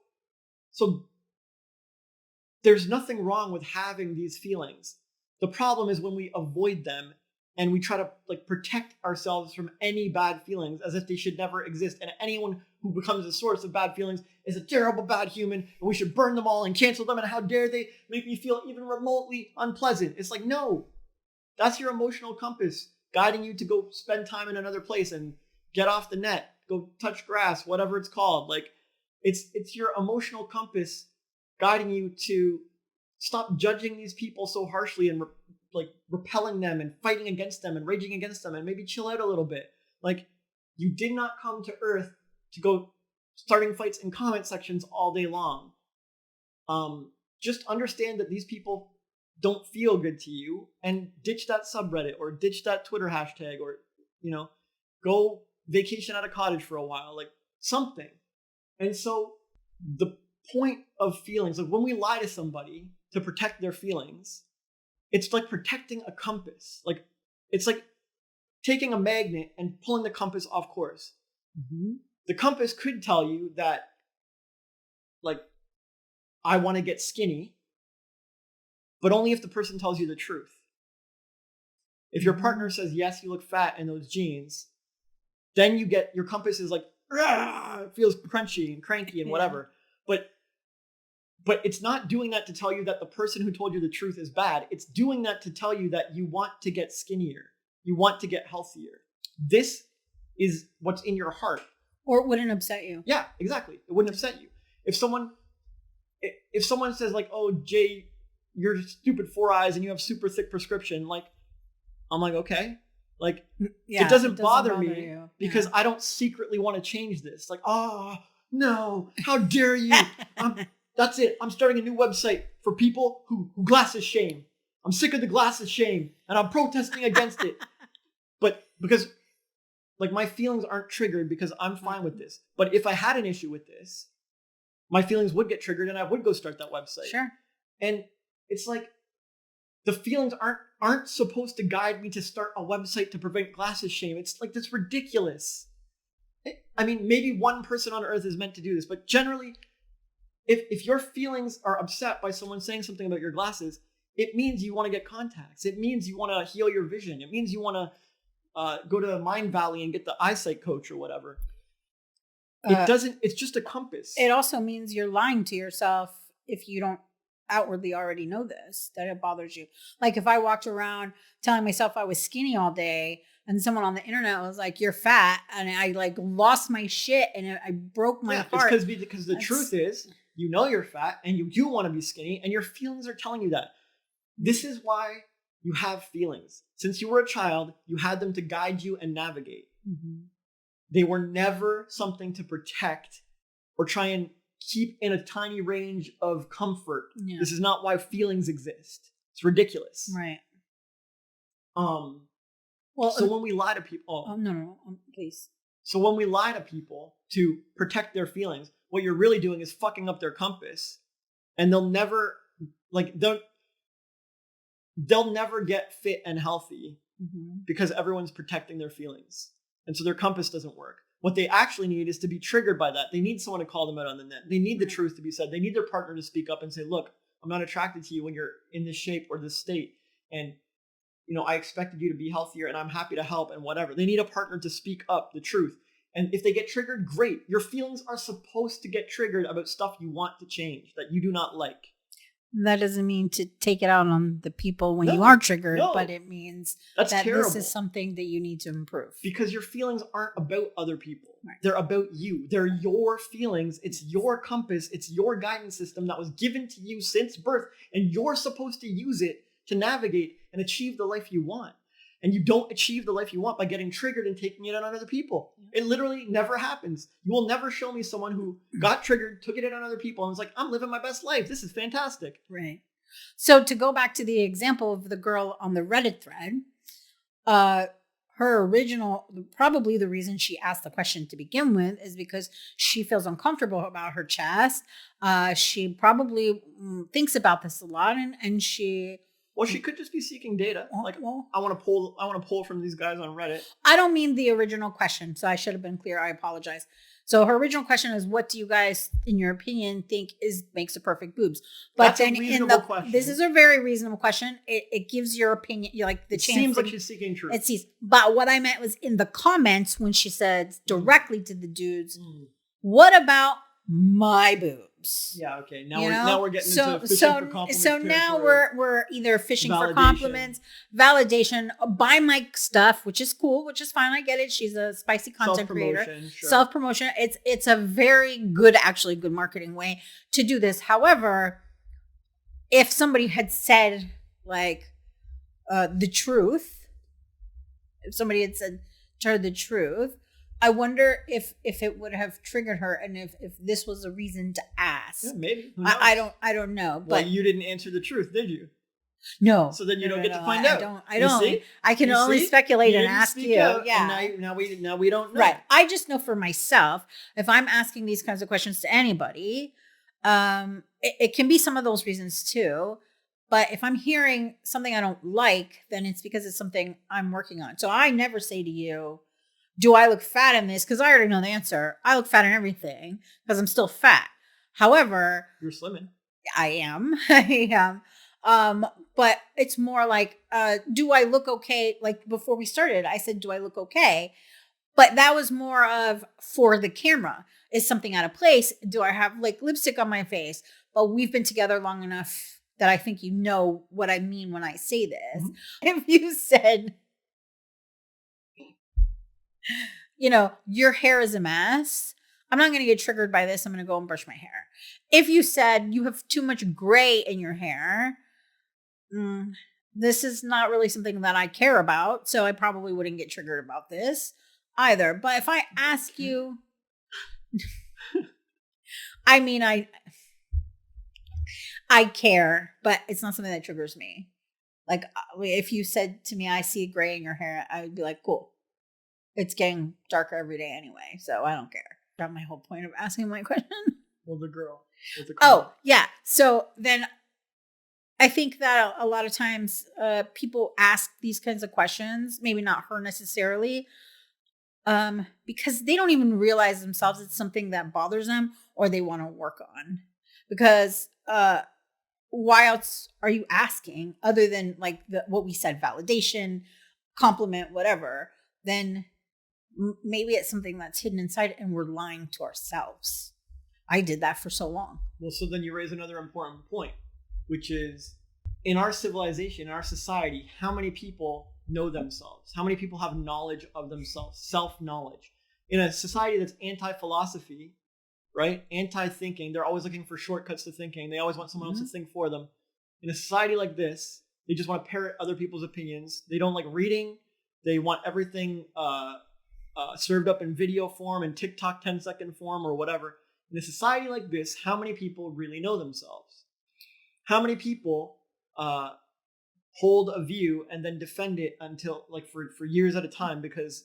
there's nothing wrong with having these feelings. The problem is when we avoid them and we try to like protect ourselves from any bad feelings as if they should never exist. And anyone who becomes a source of bad feelings is a terrible bad human, and we should burn them all and cancel them. And how dare they make me feel even remotely unpleasant? It's like, no, that's your emotional compass guiding you to go spend time in another place and get off the net, go touch grass, whatever it's called. Like, it's your emotional compass guiding you to stop judging these people so harshly and repelling them and fighting against them and raging against them, and maybe chill out a little bit. Like, you did not come to Earth to go starting fights in comment sections all day long. Just understand that these people don't feel good to you, and ditch that subreddit or ditch that Twitter hashtag, or, go vacation at a cottage for a while, like something. And so the point of feelings, like when we lie to somebody to protect their feelings, it's like protecting a compass. Like, it's like taking a magnet and pulling the compass off course. Mm-hmm. The compass could tell you that, like, I want to get skinny, but only if the person tells you the truth. If your partner says, yes, you look fat in those jeans, then your compass is like, it feels crunchy and cranky and whatever. But it's not doing that to tell you that the person who told you the truth is bad. It's doing that to tell you that you want to get skinnier. You want to get healthier. This is what's in your heart. Or it wouldn't upset you. Yeah, exactly. It wouldn't upset you. If someone says like, oh, Jay, you're stupid 4 eyes and you have super thick prescription, like, I'm like, okay. Like, it doesn't bother me because I don't secretly want to change this. Like, oh, no, how dare you? that's it. I'm starting a new website for people who glasses shame. I'm sick of the glasses shame, and I'm protesting against it. But because, like, my feelings aren't triggered because I'm fine with this. But if I had an issue with this, my feelings would get triggered and I would go start that website. Sure. And it's like, the feelings aren't supposed to guide me to start a website to prevent glasses shame. It's like, that's ridiculous. I mean, maybe one person on earth is meant to do this, but generally, if your feelings are upset by someone saying something about your glasses, it means you want to get contacts. It means you want to heal your vision. It means you want to go to Mind Valley and get the eyesight coach or whatever. It's just a compass. It also means you're lying to yourself if you don't outwardly already know this, that it bothers you. Like if I walked around telling myself I was skinny all day and someone on the internet was like, you're fat, and I like lost my shit and I broke my heart. It's because the truth is, you know you're fat and you do want to be skinny and your feelings are telling you that. This is why you have feelings. Since you were a child, you had them to guide you and navigate. Mm-hmm. They were never something to protect or try and keep in a tiny range of comfort. Yeah. This is not why feelings exist. It's ridiculous. Right. So when we lie to people... please. So when we lie to people to protect their feelings, what you're really doing is fucking up their compass. And they'll never... They'll never get fit and healthy because everyone's protecting their feelings. And so their compass doesn't work. What they actually need is to be triggered by that. They need someone to call them out on the net. They need the truth to be said. They need their partner to speak up and say, look, I'm not attracted to you when you're in this shape or this state. And, you know, I expected you to be healthier and I'm happy to help and whatever. They need a partner to speak up the truth. And if they get triggered, great. Your feelings are supposed to get triggered about stuff you want to change that you do not like. That doesn't mean to take it out on the people when you are triggered, but it means that this is something that you need to improve. Because your feelings aren't about other people. Right. They're about you. They're your feelings. It's your compass. It's your guidance system that was given to you since birth. And you're supposed to use it to navigate and achieve the life you want. And you don't achieve the life you want by getting triggered and taking it out on other people. It literally never happens. You will never show me someone who got triggered, took it out on other people, and was like, I'm living my best life. This is fantastic. Right. So to go back to the example of the girl on the Reddit thread, probably the reason she asked the question to begin with is because she feels uncomfortable about her chest. She probably thinks about this a lot, and she... Well, she could just be seeking data. I want to pull from these guys on Reddit. I don't mean the original question, so I should have been clear. I apologize. So her original question is, what do you guys, in your opinion, think makes a perfect boobs? But that's a reasonable question. This is a very reasonable question. It gives your opinion, the chance. Seems like she's seeking truth. It seems. But what I meant was in the comments when she said directly to the dudes, what about my boobs? Yeah, okay. Now we're getting into fishing for compliments. So now we're either fishing for compliments, validation, buy my stuff, which is cool, which is fine. I get it. She's a spicy content creator. Sure. Self-promotion. It's a very good, actually good marketing way to do this. However, if somebody had said the truth, if somebody had said to her the truth, I wonder if it would have triggered her, and if this was a reason to ask. Yeah, maybe. I don't know. But well, you didn't answer the truth, did you? No. So then you don't get to find out. I don't. See? I can only speculate and ask you. Out, yeah. Now we don't know. Right. I just know for myself, if I'm asking these kinds of questions to anybody, it can be some of those reasons too. But if I'm hearing something I don't like, then it's because it's something I'm working on. So I never say to you, do I look fat in this? Because I already know the answer. I look fat in everything because I'm still fat. However, you're slimming. I am. I am. But it's more like, do I look okay? Like before we started, I said, do I look okay? But that was more of for the camera. Is something out of place? Do I have lipstick on my face? But we've been together long enough that I think you know what I mean when I say this. Mm-hmm. If you said, your hair is a mess, I'm not going to get triggered by this. I'm going to go and brush my hair. If you said you have too much gray in your hair, this is not really something that I care about. So I probably wouldn't get triggered about this either. But if I ask you, I care, but it's not something that triggers me. Like if you said to me, I see gray in your hair, I would be like, cool. It's getting darker every day anyway, so I don't care. That's my whole point of asking my question. Well, the girl. Oh, yeah. So then I think that a lot of times people ask these kinds of questions, maybe not her necessarily, because they don't even realize themselves it's something that bothers them or they want to work on. Because why else are you asking other than like what we said, validation, compliment, whatever? Then maybe it's something that's hidden inside and we're lying to ourselves. I did that for so long. Well, so then you raise another important point, which is in our civilization, in our society, how many people know themselves? How many people have knowledge of themselves, self-knowledge? In a society that's anti-philosophy, right? Anti-thinking, they're always looking for shortcuts to thinking. They always want someone else to think for them. In a society like this, they just want to parrot other people's opinions. They don't like reading. They want everything served up in video form and TikTok 10-second form or whatever. In a society like this, how many people really know themselves? How many people hold a view and then defend it until like for years at a time because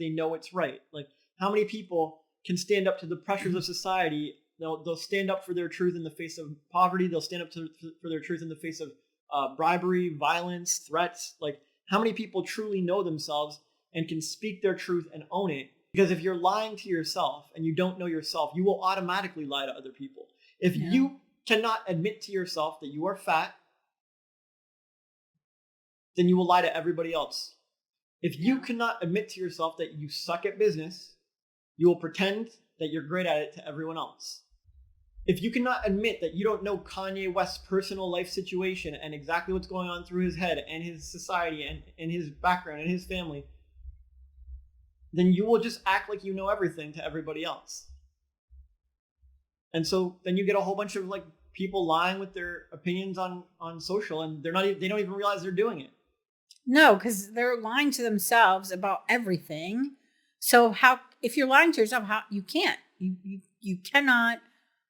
they know it's right? Like how many people can stand up to the pressures of society? They'll stand up for their truth in the face of poverty. They'll stand up for their truth in the face of bribery, violence, threats. Like how many people truly know themselves and can speak their truth and own it? Because if you're lying to yourself and you don't know yourself, you will automatically lie to other people. If you cannot admit to yourself that you are fat, then you will lie to everybody else. If you cannot admit to yourself that you suck at business, you will pretend that you're great at it to everyone else. If you cannot admit that you don't know Kanye West's personal life situation and exactly what's going on through his head and his society and his background and his family, then you will just act like you know everything to everybody else. And so then you get a whole bunch of like people lying with their opinions on social, and they don't even realize they're doing it. No, because they're lying to themselves about everything. So if you're lying to yourself, how you can't. You cannot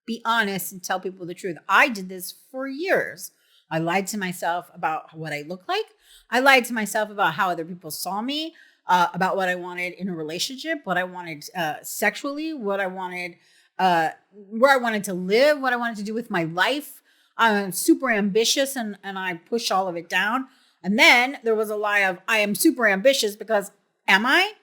be honest and tell people the truth. I did this for years. I lied to myself about what I look like. I lied to myself about how other people saw me. About what I wanted in a relationship, what I wanted sexually, what I wanted, where I wanted to live, what I wanted to do with my life. I'm super ambitious and I push all of it down. And then there was a lie of I am super ambitious because am I?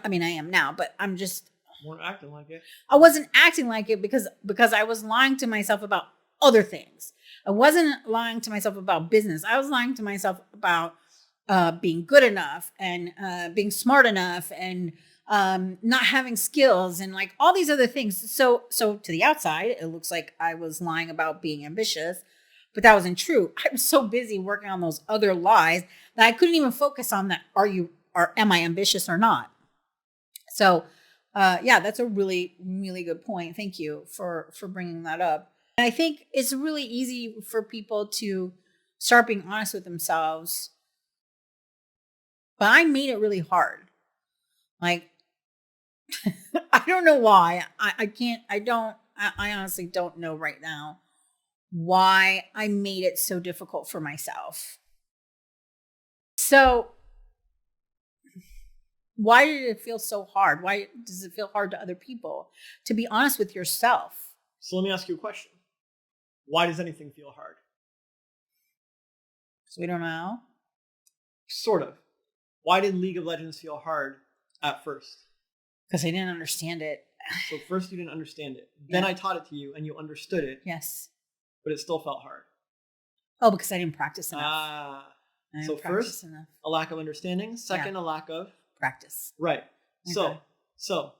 I mean, I am now, but I'm just. Weren't acting like it. I wasn't acting like it because I was lying to myself about other things. I wasn't lying to myself about business. I was lying to myself about being good enough and being smart enough and not having skills and like all these other things. So to the outside, it looks like I was lying about being ambitious, but that wasn't true. I was so busy working on those other lies that I couldn't even focus on that. Am I ambitious or not? So that's a really, really good point. Thank you for bringing that up. And I think it's really easy for people to start being honest with themselves. But I made it really hard. Like, I don't know why. I honestly don't know right now why I made it so difficult for myself. So, why did it feel so hard? Why does it feel hard to other people? To be honest with yourself. So let me ask you a question. Why does anything feel hard? So we don't know. Sort of. Why did League of Legends feel hard at first? Because I didn't understand it. So first you didn't understand it. Then I taught it to you and you understood it. Yes. But it still felt hard. Oh, because I didn't practice enough. So first, a lack of understanding. Second, a lack of practice. Right. Okay. So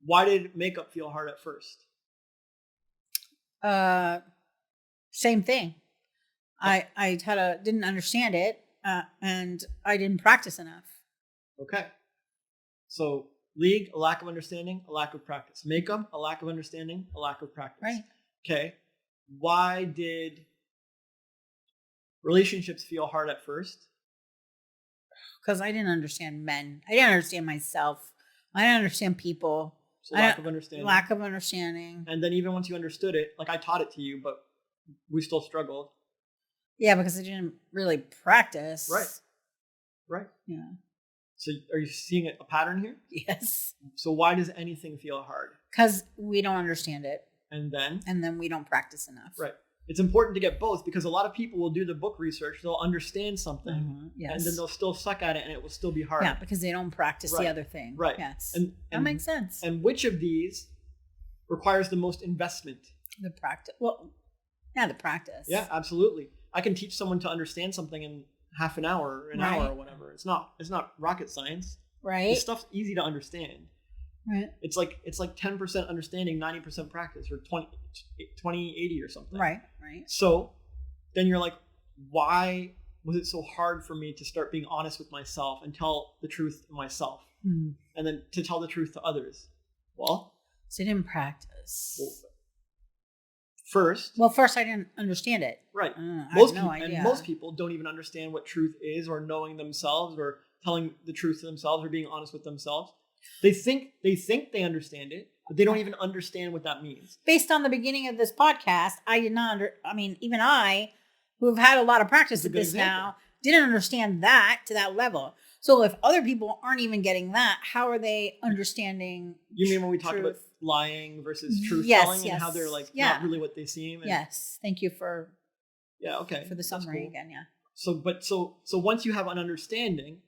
why did makeup feel hard at first? Same thing. I didn't understand it. And I didn't practice enough. Okay. So League, a lack of understanding, a lack of practice. Makeup, a lack of understanding, a lack of practice. Right. Okay. Why did relationships feel hard at first? Because I didn't understand men. I didn't understand myself. I didn't understand people. So lack of understanding. Lack of understanding. And then even once you understood it, like I taught it to you, but we still struggled. Yeah, because I didn't really practice. Right. Yeah. So are you seeing a pattern here? Yes. So why does anything feel hard? Because we don't understand it. And then we don't practice enough. Right. It's important to get both, because a lot of people will do the book research, they'll understand something, Yes. and then they'll still suck at it, and it will still be hard. Yeah, because they don't practice the other thing. Right. Yes. And that makes sense. And which of these requires the most investment? The practice. Well, yeah, the practice. Yeah, absolutely. I can teach someone to understand something in half an hour, or an hour, or whatever. It's not rocket science. Right. This stuff's easy to understand. Right. It's like 10% understanding, 90% practice, or 20/80 or something. Right. So then you're like, why was it so hard for me to start being honest with myself and tell the truth to myself, and then to tell the truth to others? Well, so you didn't practice. First I didn't understand it. Right. I have no idea. And most people don't even understand what truth is, or knowing themselves, or telling the truth to themselves, or being honest with themselves. They think they understand it, but they don't even understand what that means. Based on the beginning of this podcast, I did not even I, who have had a lot of practice at this now, didn't understand that to that level. So if other people aren't even getting that, how are they understanding? You mean when we talk about lying versus truth telling, and how they're like not really what they seem? And yes. Thank you for for the summary again. Yeah. So once you have an understanding,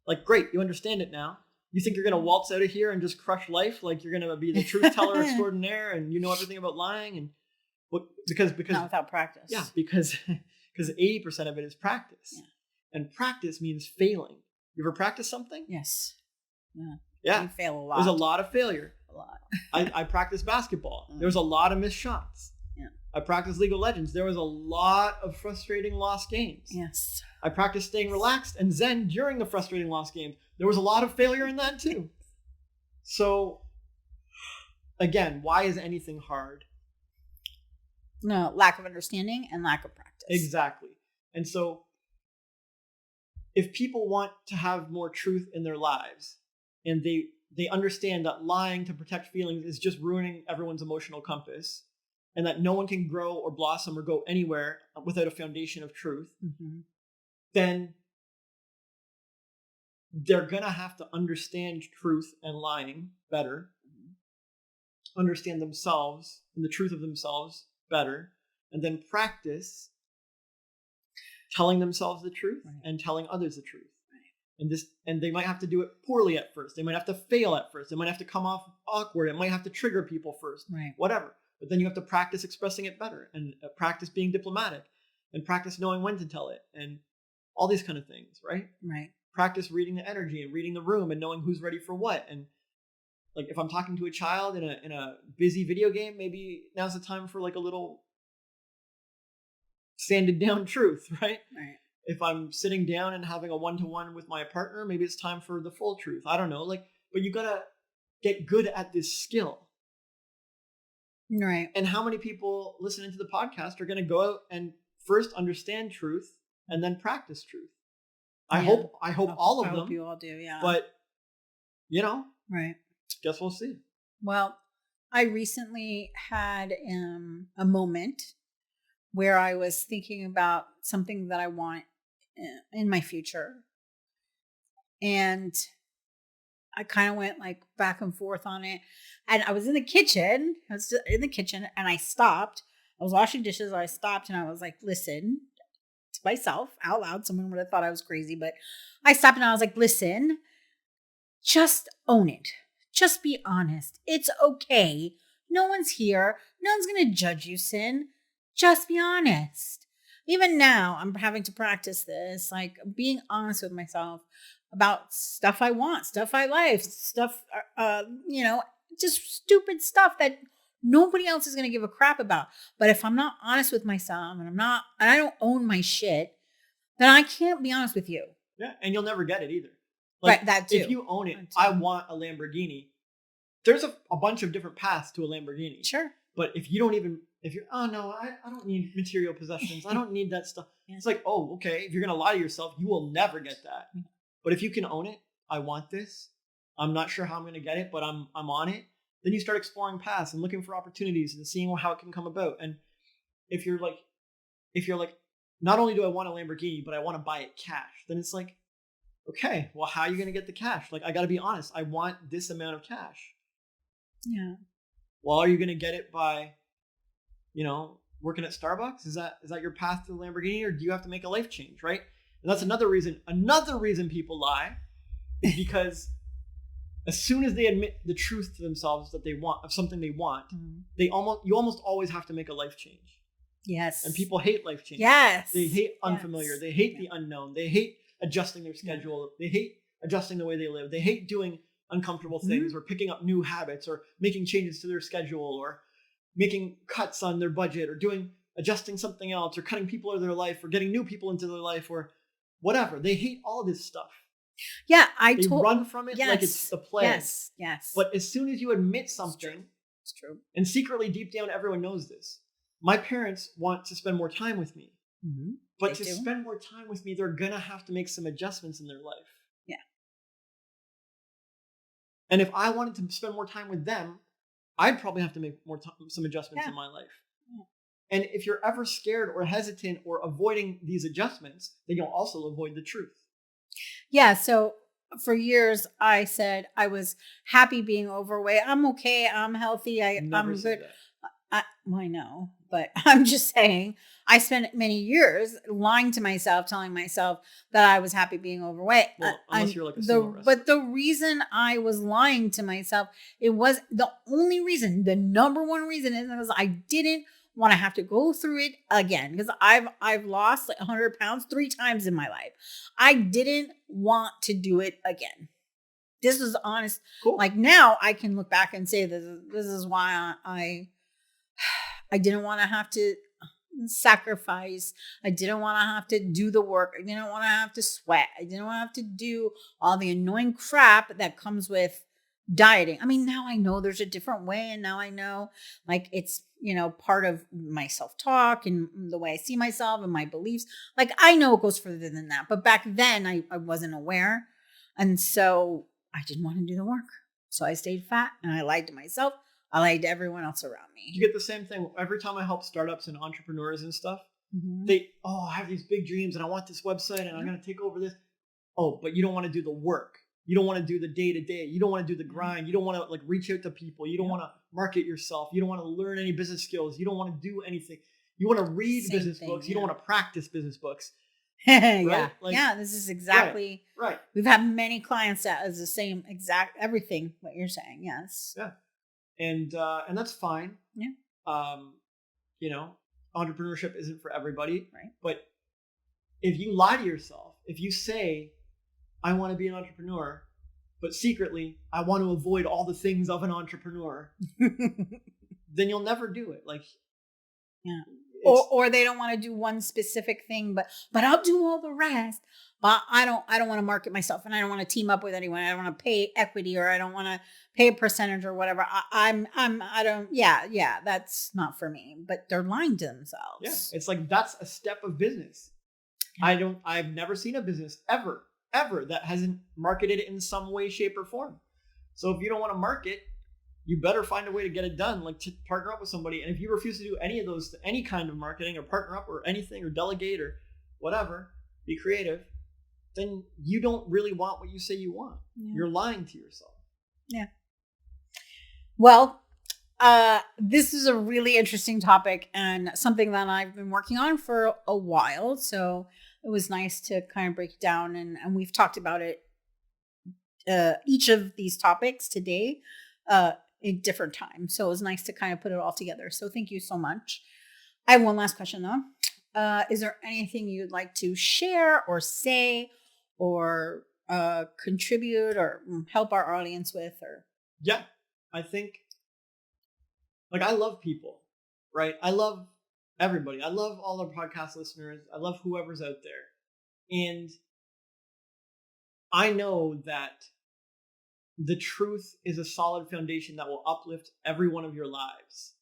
like, great, you understand it now. You think you're going to waltz out of here and just crush life? Like, you're going to be the truth teller extraordinaire, and you know everything about lying? And because not without practice. Yeah, because 80% of it is practice. Yeah. And practice means failing. You ever practice something? Yes. Yeah. You fail a lot. There's a lot of failure. A lot. I practiced basketball. There was a lot of missed shots. Yeah. I practiced League of Legends. There was a lot of frustrating lost games. Yes. I practiced staying relaxed and zen during the frustrating lost games. There was a lot of failure in that too. So, again, why is anything hard? No, lack of understanding and lack of practice. Exactly. And so, if people want to have more truth in their lives, and they understand that lying to protect feelings is just ruining everyone's emotional compass, and that no one can grow or blossom or go anywhere without a foundation of truth, then they're going to have to understand truth and lying better, understand themselves and the truth of themselves better, and then practice telling themselves the truth and telling others the truth. And they might have to do it poorly at first. They might have to fail at first. They might have to come off awkward. It might have to trigger people first. Whatever. But then you have to practice expressing it better, and practice being diplomatic, and practice knowing when to tell it, and all these kind of things, right? Right. Practice reading the energy and reading the room and knowing who's ready for what. And like, if I'm talking to a child in a busy video game, maybe now's the time for like a little sanded down truth, right? Right. If I'm sitting down and having a one-to-one with my partner, maybe it's time for the full truth. I don't know. Like, but you gotta get good at this skill. Right. And how many people listening to the podcast are gonna go out and first understand truth and then practice truth? I hope all of them. I hope you all do, yeah. But, right. Guess we'll see. Well, I recently had a moment where I was thinking about something that I want in my future. And I kind of went like back and forth on it. And I was in the kitchen. And I stopped. I was washing dishes. I stopped and I was like, listen. To myself out loud. Someone would have thought I was crazy, but I stopped and I was like, listen, just own it. Just be honest. It's okay. No one's here. No one's going to judge you, Cyn. Just be honest. Even now, I'm having to practice this, like being honest with myself about stuff I want, stuff I like, stuff, just stupid stuff that nobody else is going to give a crap about. But if I'm not honest with myself and I don't own my shit, then I can't be honest with you. Yeah. And you'll never get it either. Like, right. That too. If you own it, I want a Lamborghini. There's a bunch of different paths to a Lamborghini. Sure. But if you're, oh no, I don't need material possessions. I don't need that stuff. Yeah. It's like, oh, okay. If you're going to lie to yourself, you will never get that. But if you can own it, I want this. I'm not sure how I'm going to get it, but I'm on it. Then you start exploring paths and looking for opportunities and seeing how it can come about. And if you're like, not only do I want a Lamborghini, but I want to buy it cash, then it's like, okay, well, how are you going to get the cash? Like, I got to be honest. I want this amount of cash. Yeah. Well, are you going to get it by, working at Starbucks? Is that your path to the Lamborghini, or do you have to make a life change, right? And that's another reason people lie, is because as soon as they admit the truth to themselves that they want, of something they want, you almost always have to make a life change. Yes. And people hate life change. Yes. They hate unfamiliar. Yes. They hate the unknown. They hate adjusting their schedule. Yeah. They hate adjusting the way they live. They hate doing uncomfortable things or picking up new habits or making changes to their schedule or making cuts on their budget or adjusting something else or cutting people out of their life or getting new people into their life or whatever. They hate all this stuff. Yeah, they run from it like it's the plague. Yes. But as soon as you admit something, it's true. And secretly deep down, everyone knows this. My parents want to spend more time with me, but to spend more time with me, they're gonna have to make some adjustments in their life. Yeah. And if I wanted to spend more time with them, I'd probably have to make some adjustments in my life. Yeah. And if you're ever scared or hesitant or avoiding these adjustments, then you'll also avoid the truth. Yeah. So for years, I said I was happy being overweight. I'm okay. I'm healthy. I'm good. I know, but I'm just saying I spent many years lying to myself, telling myself that I was happy being overweight. Well, unless you're like a sumo wrestler. But the reason I was lying to myself, it was the number one reason is because I didn't want to have to go through it again, because I've lost like 100 pounds 3 times in my life. I didn't want to do it again. This was honest. Cool. Like now I can look back and say this is why I didn't want to have to sacrifice. I didn't want to have to do the work. I didn't want to have to sweat. I didn't want to have to do all the annoying crap that comes with dieting. I mean, now I know there's a different way, and now I know like it's, part of my self-talk and the way I see myself and my beliefs. Like I know it goes further than that, but back then I wasn't aware. And so I didn't want to do the work. So I stayed fat and I lied to myself. I lied to everyone else around me. You get the same thing every time I help startups and entrepreneurs and stuff. I have these big dreams and I want this website and I'm going to take over this. Oh, but you don't want to do the work. You don't want to do the day-to-day. You don't want to do the grind. You don't want to like reach out to people. You don't want to market yourself. You don't want to learn any business skills. You don't want to do anything. You want to read business books. You don't want to practice business books. Right? This is exactly right. We've had many clients that is the same exact everything what you're saying. Yes. Yeah. And that's fine. Yeah. Entrepreneurship isn't for everybody. Right. But if you lie to yourself, if you say, I want to be an entrepreneur, but secretly I want to avoid all the things of an entrepreneur, then you'll never do it. Like, yeah. Or they don't want to do one specific thing, but I'll do all the rest. But I don't want to market myself, and I don't want to team up with anyone. I don't want to pay equity, or I don't want to pay a percentage or whatever. That's not for me. But they're lying to themselves. Yeah. It's like, that's a step of business. Yeah. I've never seen a business ever that hasn't marketed it in some way, shape, or form. So if you don't want to market, you better find a way to get it done, like to partner up with somebody. And if you refuse to do any of those, any kind of marketing or partner up or anything or delegate or whatever, be creative, then you don't really want what you say you want. Yeah. You're lying to yourself. Yeah. Well, this is a really interesting topic and something that I've been working on for a while. So it was nice to kind of break it down, and we've talked about it, each of these topics today, in different times. So it was nice to kind of put it all together. So thank you so much. I have one last question though. Is there anything you'd like to share or say or contribute or help our audience with? Or yeah, I think I love people, right? I love everybody. I love all our podcast listeners. I love whoever's out there. And I know that the truth is a solid foundation that will uplift every one of your lives.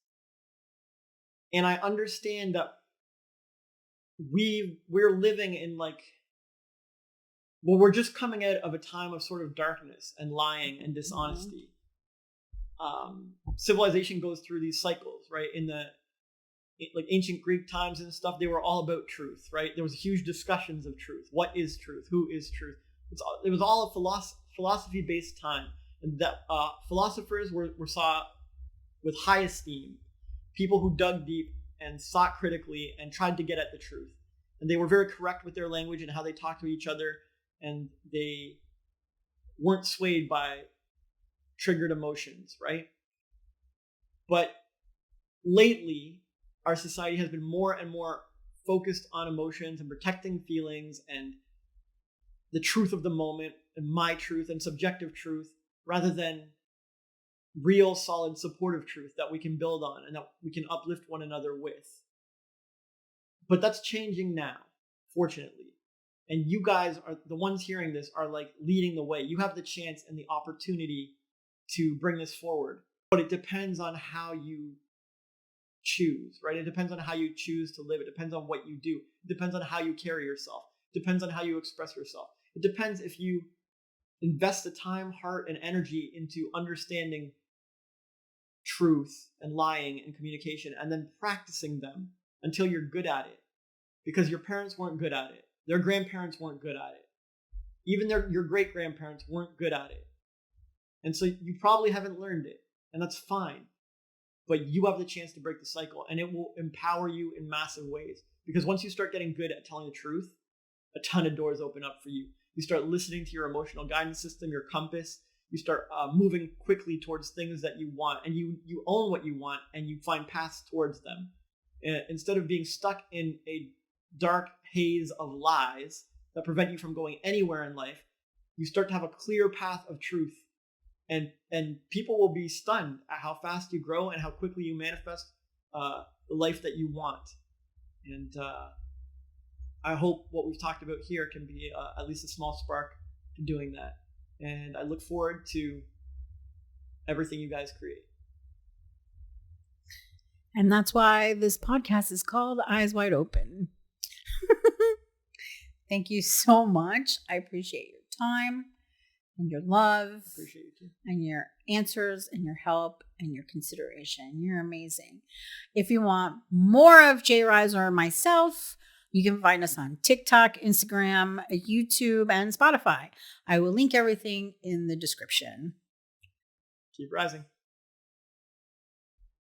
And I understand that we're living in we're just coming out of a time of sort of darkness and lying and dishonesty. civilization goes through these cycles, right? In the like ancient Greek times and stuff, they were all about truth, right? There was huge discussions of truth. What is truth? Who is truth? It was all a philosophy-based time, and that philosophers were saw with high esteem. People who dug deep and sought critically and tried to get at the truth, and they were very correct with their language and how they talked to each other, and they weren't swayed by triggered emotions, right? But lately, our society has been more and more focused on emotions and protecting feelings and the truth of the moment and my truth and subjective truth, rather than real, solid, supportive truth that we can build on and that we can uplift one another with. But that's changing now, fortunately. And you guys are the ones hearing this, are like leading the way. You have the chance and the opportunity to bring this forward. But it depends on how you choose, right? It depends on how you choose to live. It depends on what you do. It depends on how you carry yourself. It depends on how you express yourself. It depends if you invest the time, heart, and energy into understanding truth and lying and communication, and then practicing them until you're good at it. Because your parents weren't good at it. Their grandparents weren't good at it. Even your great-grandparents weren't good at it. And so you probably haven't learned it, and that's fine. But you have the chance to break the cycle, and it will empower you in massive ways. Because once you start getting good at telling the truth, a ton of doors open up for you. You start listening to your emotional guidance system, your compass. You start moving quickly towards things that you want, and you own what you want, and you find paths towards them. Instead of being stuck in a dark haze of lies that prevent you from going anywhere in life, you start to have a clear path of truth. And people will be stunned at how fast you grow and how quickly you manifest the life that you want. And I hope what we've talked about here can be at least a small spark to doing that. And I look forward to everything you guys create. And that's why this podcast is called Eyes Wide Open. Thank you so much. I appreciate your time and your love. Appreciate you too. And your answers and your help and your consideration. You're amazing. If you want more of J-Ryze or myself, you can find us on TikTok, Instagram, YouTube, and Spotify. I will link everything in the description. Keep rising.